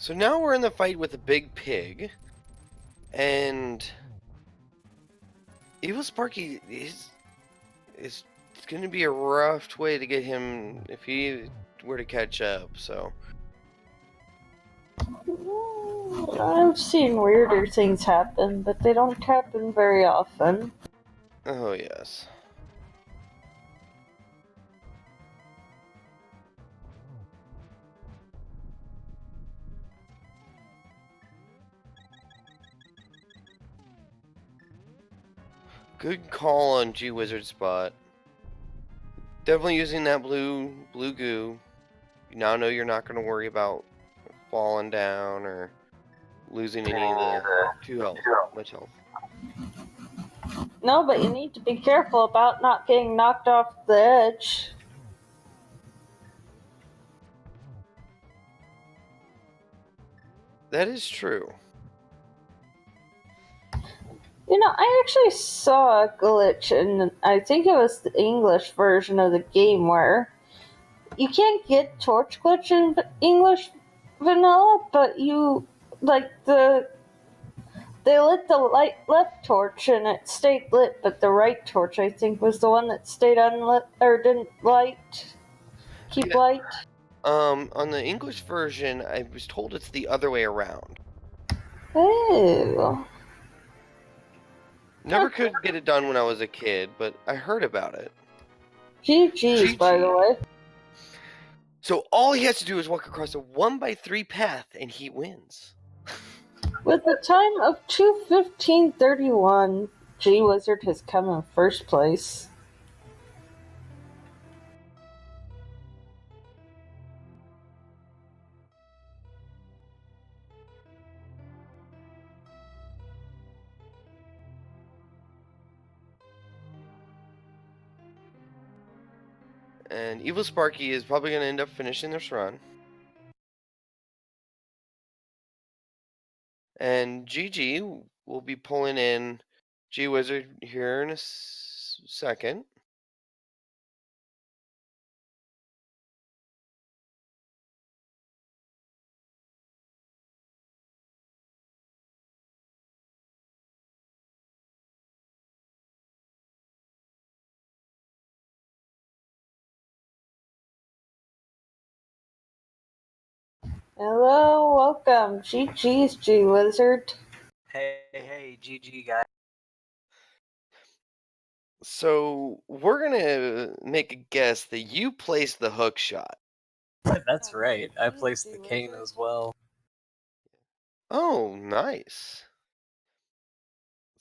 So now we're in the fight with the big pig, and EvilSparky is it's going to be a rough way to get him if he were to catch up. So I've seen weirder things happen, but they don't happen very often. oh yes. Good call on G Wizard spot. Definitely using that blue goo. You now know you're not going to worry about falling down or losing any of the much health. No, but you need to be careful about not getting knocked off the edge. That is true. You know, I actually saw a glitch in, I think it was the English version of the game where you can't get torch glitch in English vanilla, but you, like, they lit the left torch and it stayed lit, but the right torch, I think, was the one that stayed unlit, or didn't keep light. On the English version, I was told it's the other way around. Ew. Never could get it done when I was a kid, but I heard about it. GG's, by the way. So all he has to do is walk across a 1x3 path, and he wins. With a time of 2:15:31, G Wizard has come in first place. And EvilSparky is probably going to end up finishing this run. And GG will be pulling in G Wizard here in a second. Hello, welcome. GG's, G Wizard. Hey, GG guys. So we're gonna make a guess that you placed the hook shot. That's right. I placed the cane as well. Oh, nice.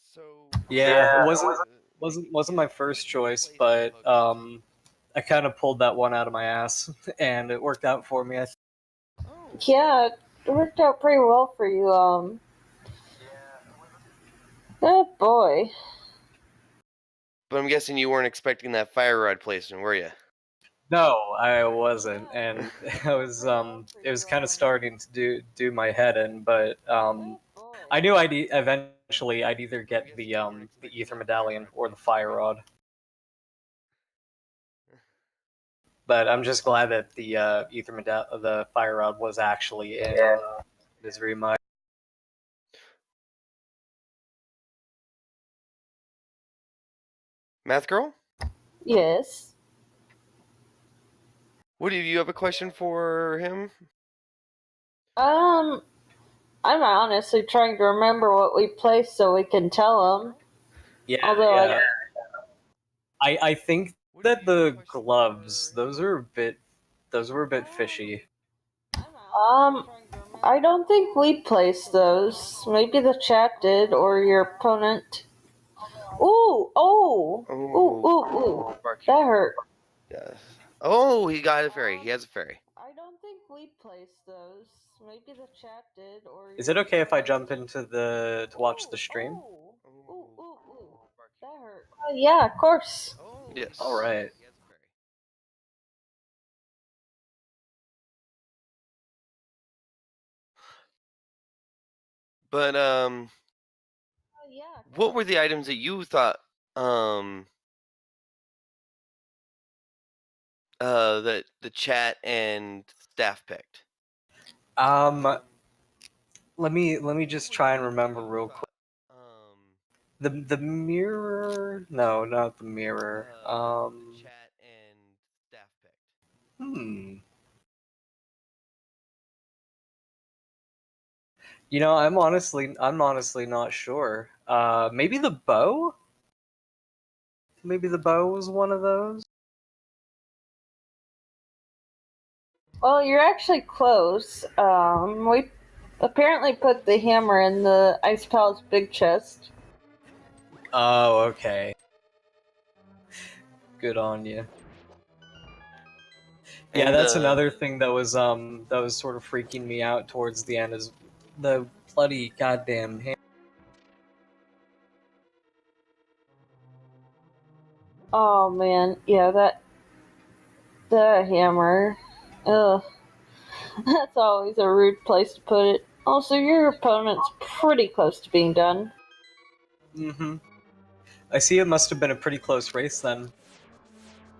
So Yeah, it wasn't my first choice, but I kind of pulled that one out of my ass, and it worked out for me. Yeah, it worked out pretty well for you. Oh boy. But I'm guessing you weren't expecting that fire rod placement, were you? No, I wasn't, and I was it was kind of starting to do my head in, but I knew eventually I'd either get the ether medallion or the fire rod. But I'm just glad that the the fire rod was actually in Misery Mine. Math girl? Yes. What do you have a question for him? I'm honestly trying to remember what we placed so we can tell him. Yeah, Although yeah. I think that the gloves, those were a bit fishy. I don't think we placed those. Maybe the chat did, or your opponent. Ooh! That hurt. Yes. Oh, he got a fairy. He has a fairy. I don't think we placed those. Maybe the chat did, or. Is it okay if I jump into to watch the stream? That hurt. Yeah, of course. Yes. All right. But what were the items that you thought that the chat and staff picked? Let me just try and remember real quick. The mirror? No, not the mirror. Chat and staff picked. You know, I'm honestly not sure. Maybe the bow? Maybe the bow was one of those? Well, you're actually close. We apparently put the hammer in the Ice Palace big chest. Oh, okay. Good on you. Yeah, And, that's another thing that was sort of freaking me out towards the end is the bloody goddamn hammer. Oh man, yeah, the hammer. Ugh. That's always a rude place to put it. Also, your opponent's pretty close to being done. Mm-hmm. I see it must have been a pretty close race then.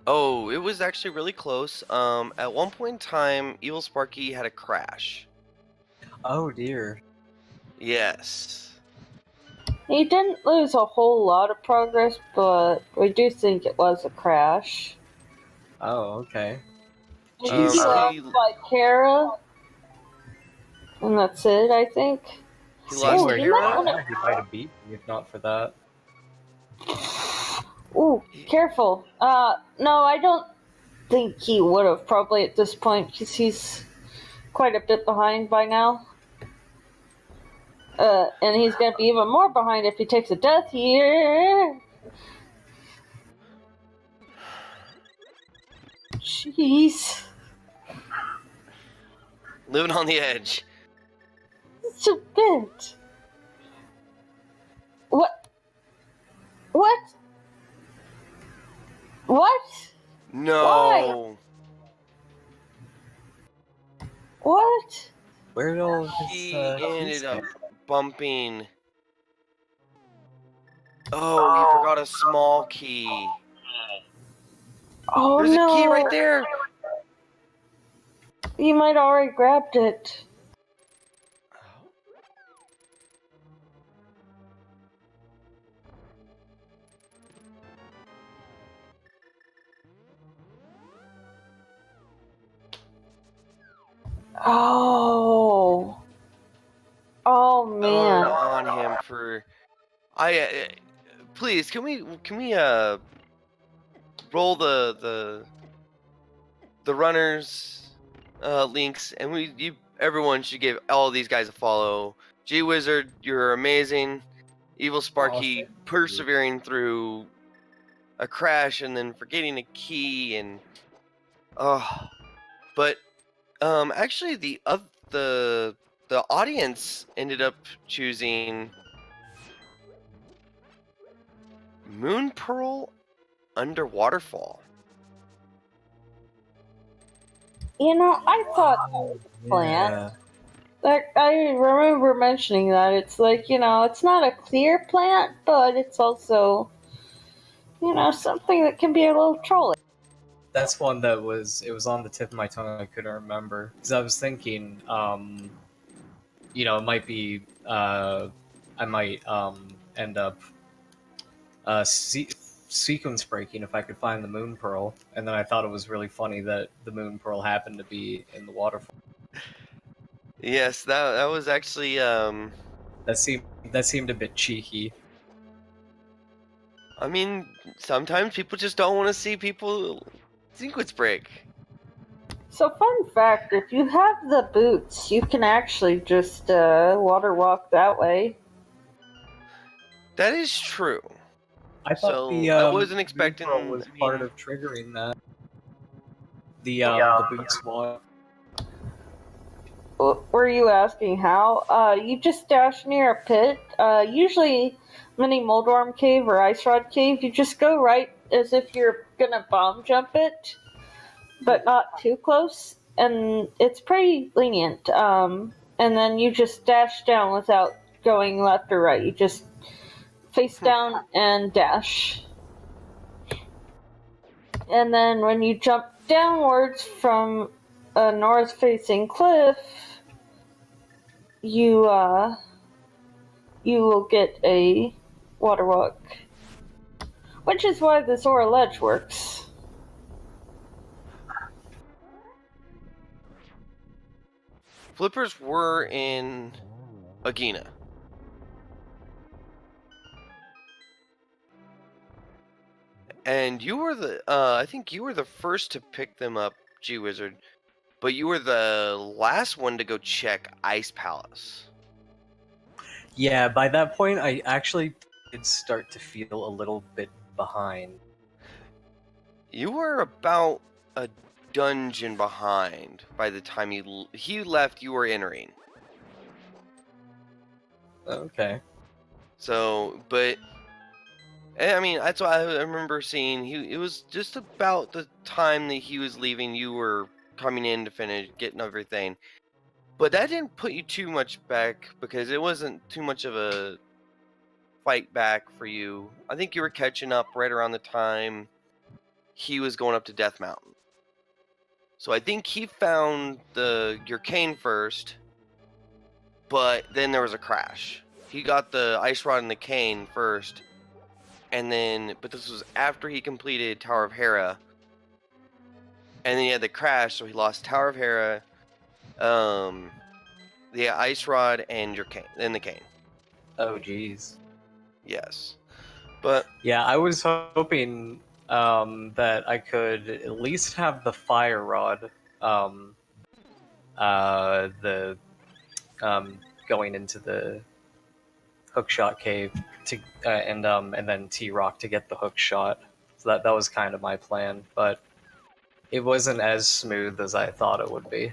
Oh, it was actually really close. At one point in time, EvilSparky had a crash. Oh dear. Yes. He didn't lose a whole lot of progress, but we do think it was a crash. Oh, okay. He Jeez. lost by Kara, and that's it, I think. He Seeing lost where you he might Kara? wanna- he might have beat me if not for that. Ooh, careful. No, I don't think he would have probably at this point, because he's quite a bit behind by now. And he's gonna be even more behind if he takes a death here. Jeez. Living on the edge. It's a bit. What? What? What? No. What? Where did all He this ended up bumping. Oh, he forgot a small key. Oh There's no. a key right there. You might already grabbed it. Oh. Oh man. On him for. Please, can we roll the runners links, and everyone should give all these guys a follow. G Wizard, you're amazing. EvilSparky persevering through a crash and then forgetting a key and but actually the audience ended up choosing Moon Pearl Under Waterfall. You know, I thought plant. Like, I remember mentioning that. It's like, you know, it's not a clear plant, but it's also, you know, something that can be a little trolly. That's one that was on the tip of my tongue. I couldn't remember because I was thinking, you know, it might be I might end up sequence breaking if I could find the moon pearl, and then I thought it was really funny that the moon pearl happened to be in the waterfall. Yes, that was actually that seemed a bit cheeky. I mean, sometimes people just don't want to see people sequence break. So, fun fact, if you have the boots, you can actually just water walk that way. That is true. I thought I wasn't expecting was part of triggering that. The boots walk. Were you asking how? You just dash near a pit. Usually, mini Moldworm Cave or Ice Rod Cave, you just go right as if you're gonna bomb jump it, but not too close, and it's pretty lenient. And then you just dash down without going left or right. You just face down and dash. And then when you jump downwards from a north-facing cliff, you will get a water walk, which is why the Zora Ledge works. Flippers were in Agena. And you were I think you were the first to pick them up, G-Wizard. But you were the last one to go check Ice Palace. Yeah, by that point, I actually did start to feel a little bit behind. You were about a dungeon behind by the time he left. You were entering. Okay. So, but I mean, that's what I remember seeing. It was just about the time that he was leaving. You were coming in to finish getting everything, but that didn't put you too much back because it wasn't too much of a fight back for you. I think you were catching up right around the time he was going up to Death Mountain. So I think he found your cane first, but then there was a crash. He got the ice rod and the cane first, and then, but this was after he completed Tower of Hera, and then he had the crash, so he lost Tower of Hera, the ice rod, and your cane, and the cane. Oh, jeez. Yes, but yeah, I was hoping that I could at least have the fire rod, going into the hookshot cave to and then T-Rock to get the hook shot. So that was kind of my plan, but it wasn't as smooth as I thought it would be.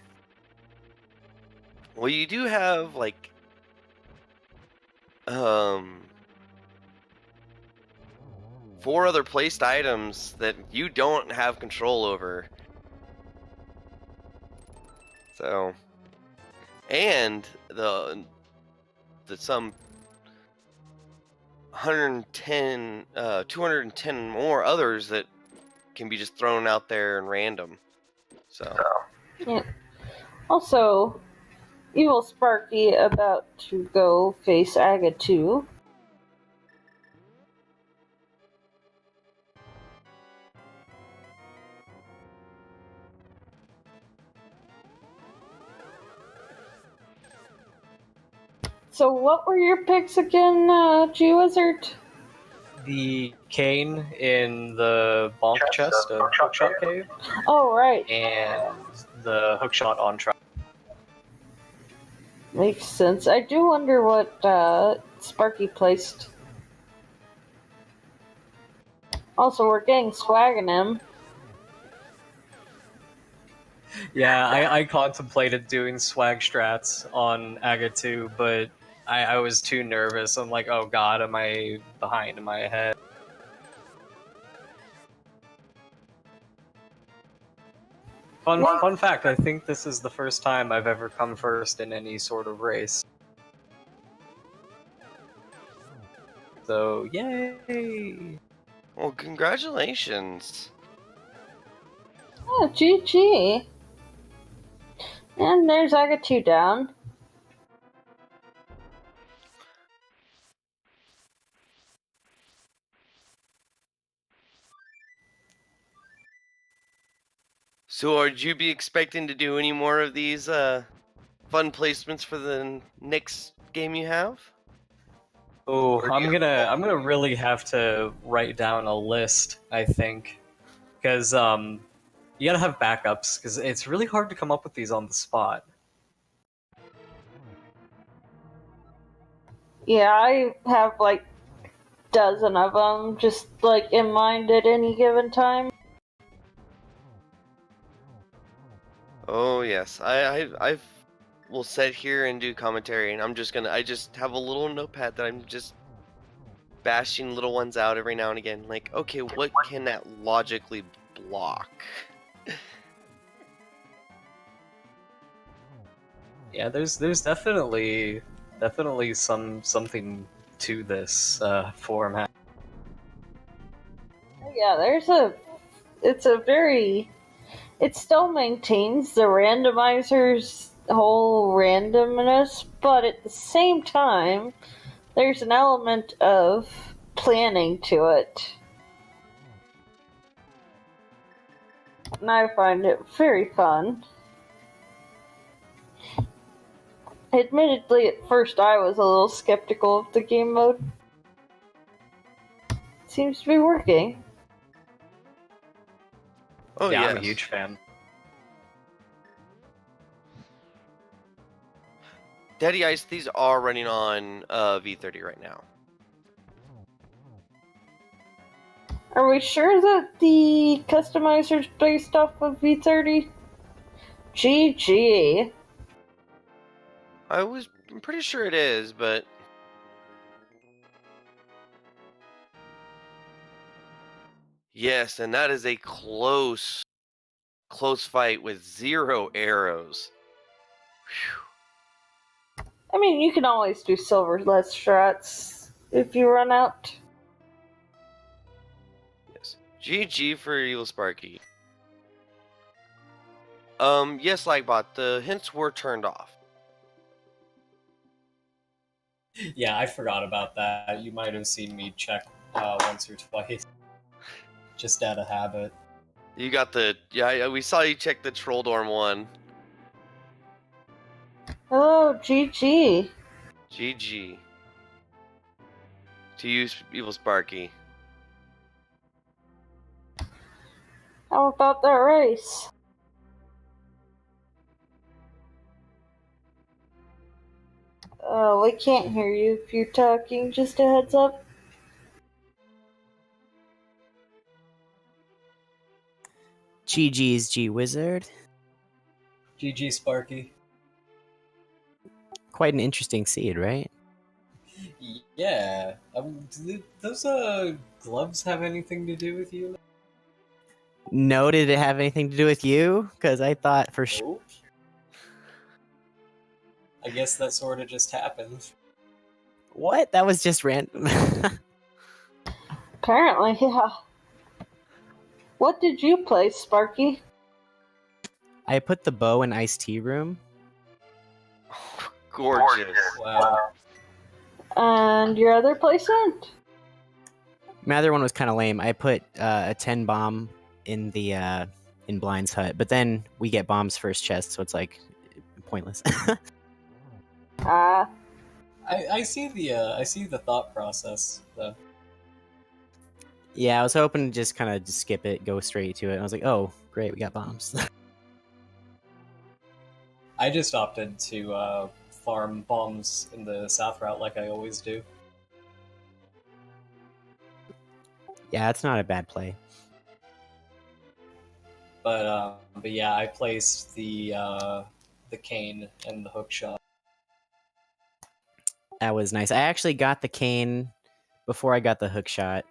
Well, you do have like 4 other placed items that you don't have control over. So, and the some 110, 210 more others that can be just thrown out there and random. So, yeah. Also, EvilSparky about to go face Aga 2. So what were your picks again, G-Wizard? The cane in the bonk chest of Hookshot Cave. Oh, right. And the hookshot on track. Makes sense. I do wonder what Sparky placed. Also, we're getting swag in him. Yeah, I contemplated doing swag strats on Aga 2, but I was too nervous. I'm like, oh god, am I behind? Am I ahead? Fun fact, I think this is the first time I've ever come first in any sort of race. So, yay! well, congratulations. Oh, GG. And there's Aga 2 down. So, would you be expecting to do any more of these fun placements for the next game you have? Oh, I'm gonna really have to write down a list, I think, because you gotta have backups, because it's really hard to come up with these on the spot. Yeah, I have like a dozen of them just like in mind at any given time. Oh yes, I will sit here and do commentary, and I just have a little notepad that I'm just bashing little ones out every now and again. Like, okay, what can that logically block? Yeah, there's definitely something to this format. Yeah, it still maintains the randomizers whole randomness, but at the same time, there's an element of planning to it. And I find it very fun. Admittedly, at first I was a little skeptical of the game mode. Seems to be working. Oh, yeah, yes. I'm a huge fan. Daddy Ice, these are running on V30 right now. Are we sure that the customizer's based off of V30? GG. I'm pretty sure it is, but... Yes, and that is a close fight with 0 arrows. Whew. I mean, you can always do silver-less strats if you run out. Yes. GG for EvilSparky. Yes, Lightbot, the hints were turned off. Yeah, I forgot about that. You might have seen me check once or twice. Just out of habit. You got the... Yeah, we saw you check the Troll Dorm one. Oh, GG. GG. To you, EvilSparky. How about that race? Oh, we can't hear you if you're talking, just a heads up. GG's G-Wizard. GG, Sparky. Quite an interesting seed, right? Yeah. Do those gloves have anything to do with you? No, did it have anything to do with you? Because I thought for sure. Nope. I guess that sort of just happened. What? That was just random. Apparently, yeah. What did you play, Sparky? I put the bow in iced tea room. Gorgeous. Wow. And your other placement? My other one was kind of lame. I put a 10 bomb in the in Blind's hut, but then we get bombs first chest, so it's like pointless. Ah. I see the thought process though. Yeah, I was hoping to just kind of skip it, go straight to it. I was like, oh, great, we got bombs. I just opted to farm bombs in the south route like I always do. Yeah, it's not a bad play. But yeah, I placed the cane and the hook shot. That was nice. I actually got the cane before I got the hook shot.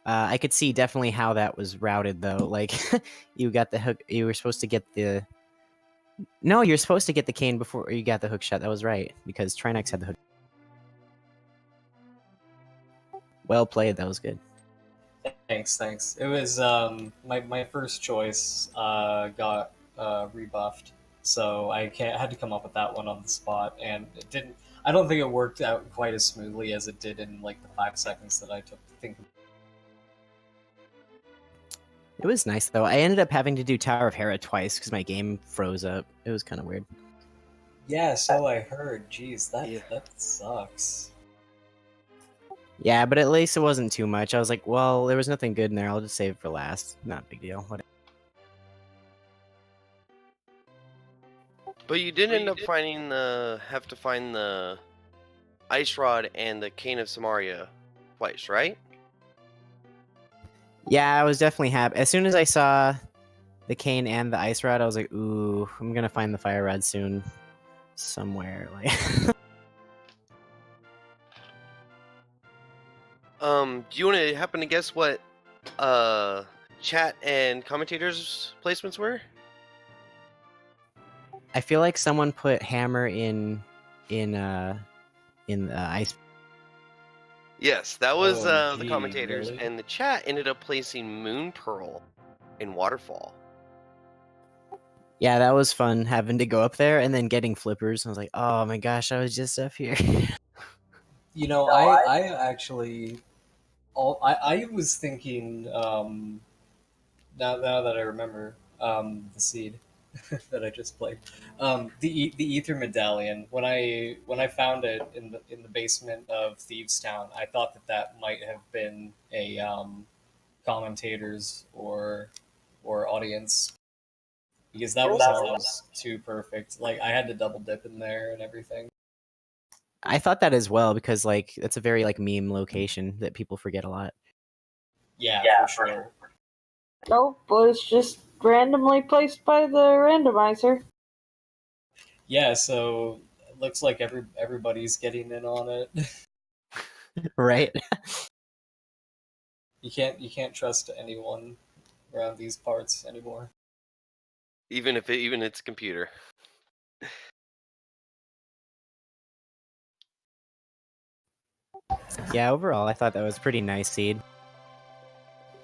I could see definitely how that was routed, though. Like, you got the hook. You were supposed to get the. No, you're supposed to get the cane before you got the hook shot. That was right, because Trinex had the hook. Well played. That was good. Thanks. It was my first choice got rebuffed, so I had to come up with that one on the spot, and it didn't. I don't think it worked out quite as smoothly as it did in like the 5 seconds that I took to think. It was nice, though. I ended up having to do Tower of Hera twice because my game froze up. It was kind of weird. Yeah, so I heard. Jeez, that Yeah. that sucks. Yeah, but at least it wasn't too much. I was like, well, there was nothing good in there. I'll just save it for last. Not a big deal. Whatever. But you did end up have to find the Ice Rod and the Cane of Samaria twice, right? Yeah, I was definitely happy. As soon as I saw the cane and the ice rod, I was like, ooh, I'm gonna find the fire rod soon. Somewhere. Like Do you want to happen to guess what chat and commentators' placements were? I feel like someone put hammer in the ice. Yes, that was Oh, the gee, commentators, really? and the chat ended up placing Moon Pearl in Waterfall. Yeah, that was fun having to go up there and then getting flippers. I was like, oh my gosh, I was just up here. You know, I actually, I was thinking, now that I remember, the seed that I just played, the ether medallion. When I found it in the basement of Thieves Town, I thought that might have been a commentators or audience, because that was almost too perfect. Like, I had to double dip in there and everything. I thought that as well because like that's a very like meme location that people forget a lot. Yeah, for sure. Nope, was just randomly placed by the randomizer. Yeah, so it looks like everybody's getting in on it. Right? You can't trust anyone around these parts anymore. Even if it's a computer. Yeah, overall I thought that was pretty nice seed.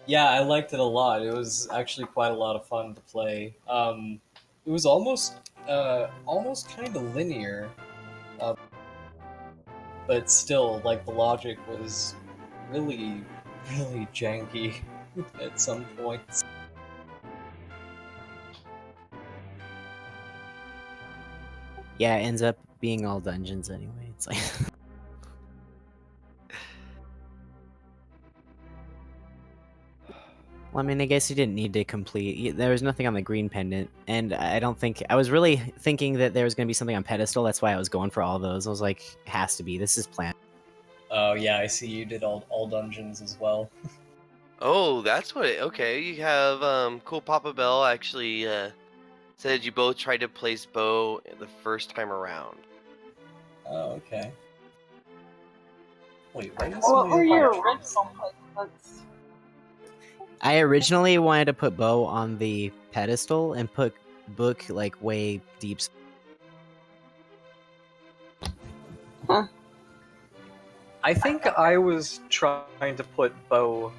Yeah, I liked it a lot. It was actually quite a lot of fun to play. It was almost kind of linear, uh, but still, like, the logic was really, really janky at some points. Yeah, it ends up being all dungeons anyway. It's like well, I mean, I guess you didn't need to complete. There was nothing on the green pendant, and I don't think I was really thinking that there was going to be something on pedestal. That's why I was going for all those. I was like, has to be. This is planned. Oh yeah, I see you did all dungeons as well. Oh, that's what okay, you have cool Papa Bell actually said you both tried to place Bo the first time around. Oh, okay. Wait, when is What my were your adventures? original placements? I originally wanted to put Bo on the pedestal and put Book like way deep. I think I was trying to put Bo.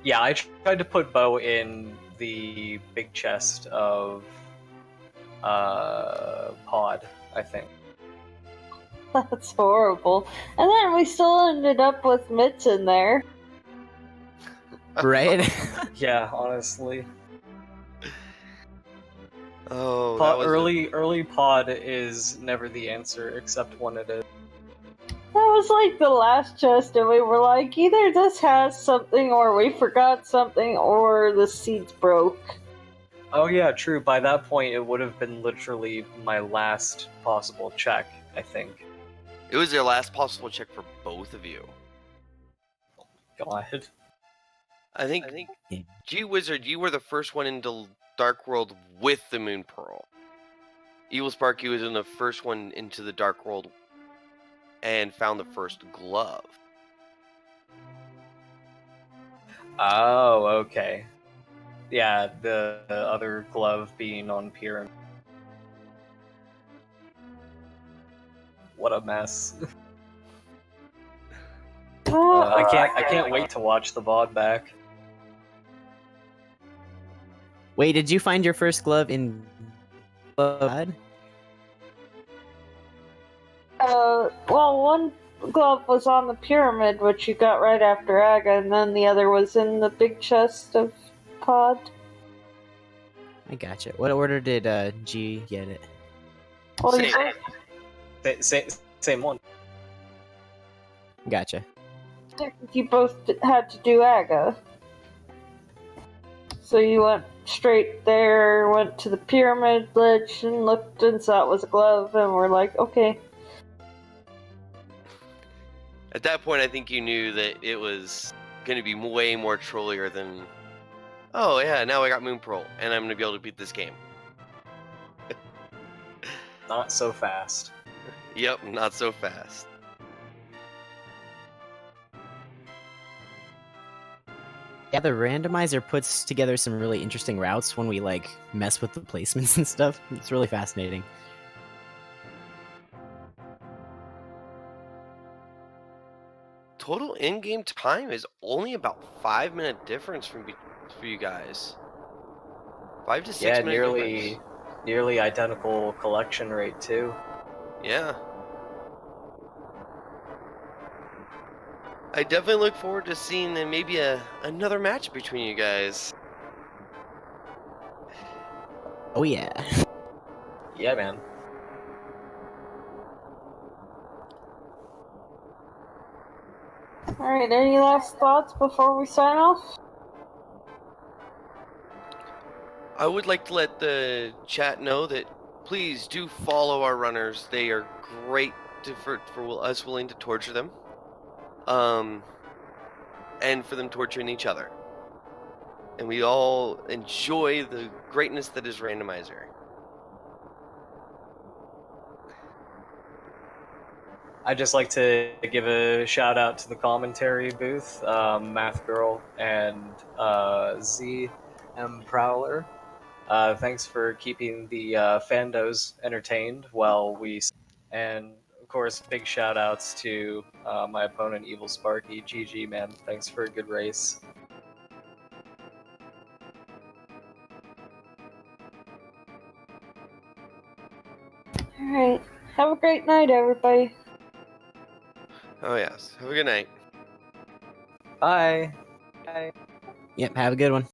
Yeah, I tried to put Bo in the big chest of Pod, I think. That's horrible. And then we still ended up with Mitts in there. Right? Yeah, honestly. Oh, that was Early Pod is never the answer, except when it is. That was like the last chest, and we were like, either this has something, or we forgot something, or the seeds broke. Oh yeah, true. By that point, it would have been literally my last possible check, I think. It was their last possible check for both of you. God. I think Yeah. G Wizard, you were the first one into Dark World with the Moon Pearl. EvilSparky was in the first one into the Dark World and found the first glove. Oh, okay. Yeah, the other glove being on Pyramid. What a mess. I can't wait to watch the VOD back. Wait, did you find your first glove in blood? Well, one glove was on the pyramid, which you got right after Aga, and then the other was in the big chest of Pod. I gotcha. What order did G get it? Well, Same one. Gotcha. you both had to do Aga. So you went straight there, went to the pyramid ledge, and looked and saw it was a glove, and we're like, okay. At that point, I think you knew that it was going to be way more trollier than, oh yeah, now I got Moon Pearl, and I'm going to be able to beat this game. Not so fast. Yep, not so fast. Yeah, the randomizer puts together some really interesting routes when we like mess with the placements and stuff. It's really fascinating. Total in-game time is only about 5-minute difference for you guys. 5 to 6 Yeah, minute difference. nearly identical collection rate too. Yeah. I definitely look forward to seeing maybe another match between you guys. Oh yeah. Yeah, man. Alright, any last thoughts before we sign off? I would like to let the chat know that please do follow our runners. They are great for us willing to torture them. And for them torturing each other. And we all enjoy the greatness that is Randomizer. I'd just like to give a shout out to the commentary booth, Math Girl and ZM Prowler. Thanks for keeping the fandos entertained while we. And of course, big shout outs to my opponent, EvilSparky. GG, man. Thanks for a good race. Alright, have a great night, everybody. Oh, yes. Have a good night. Bye. Bye. Yep. Have a good one.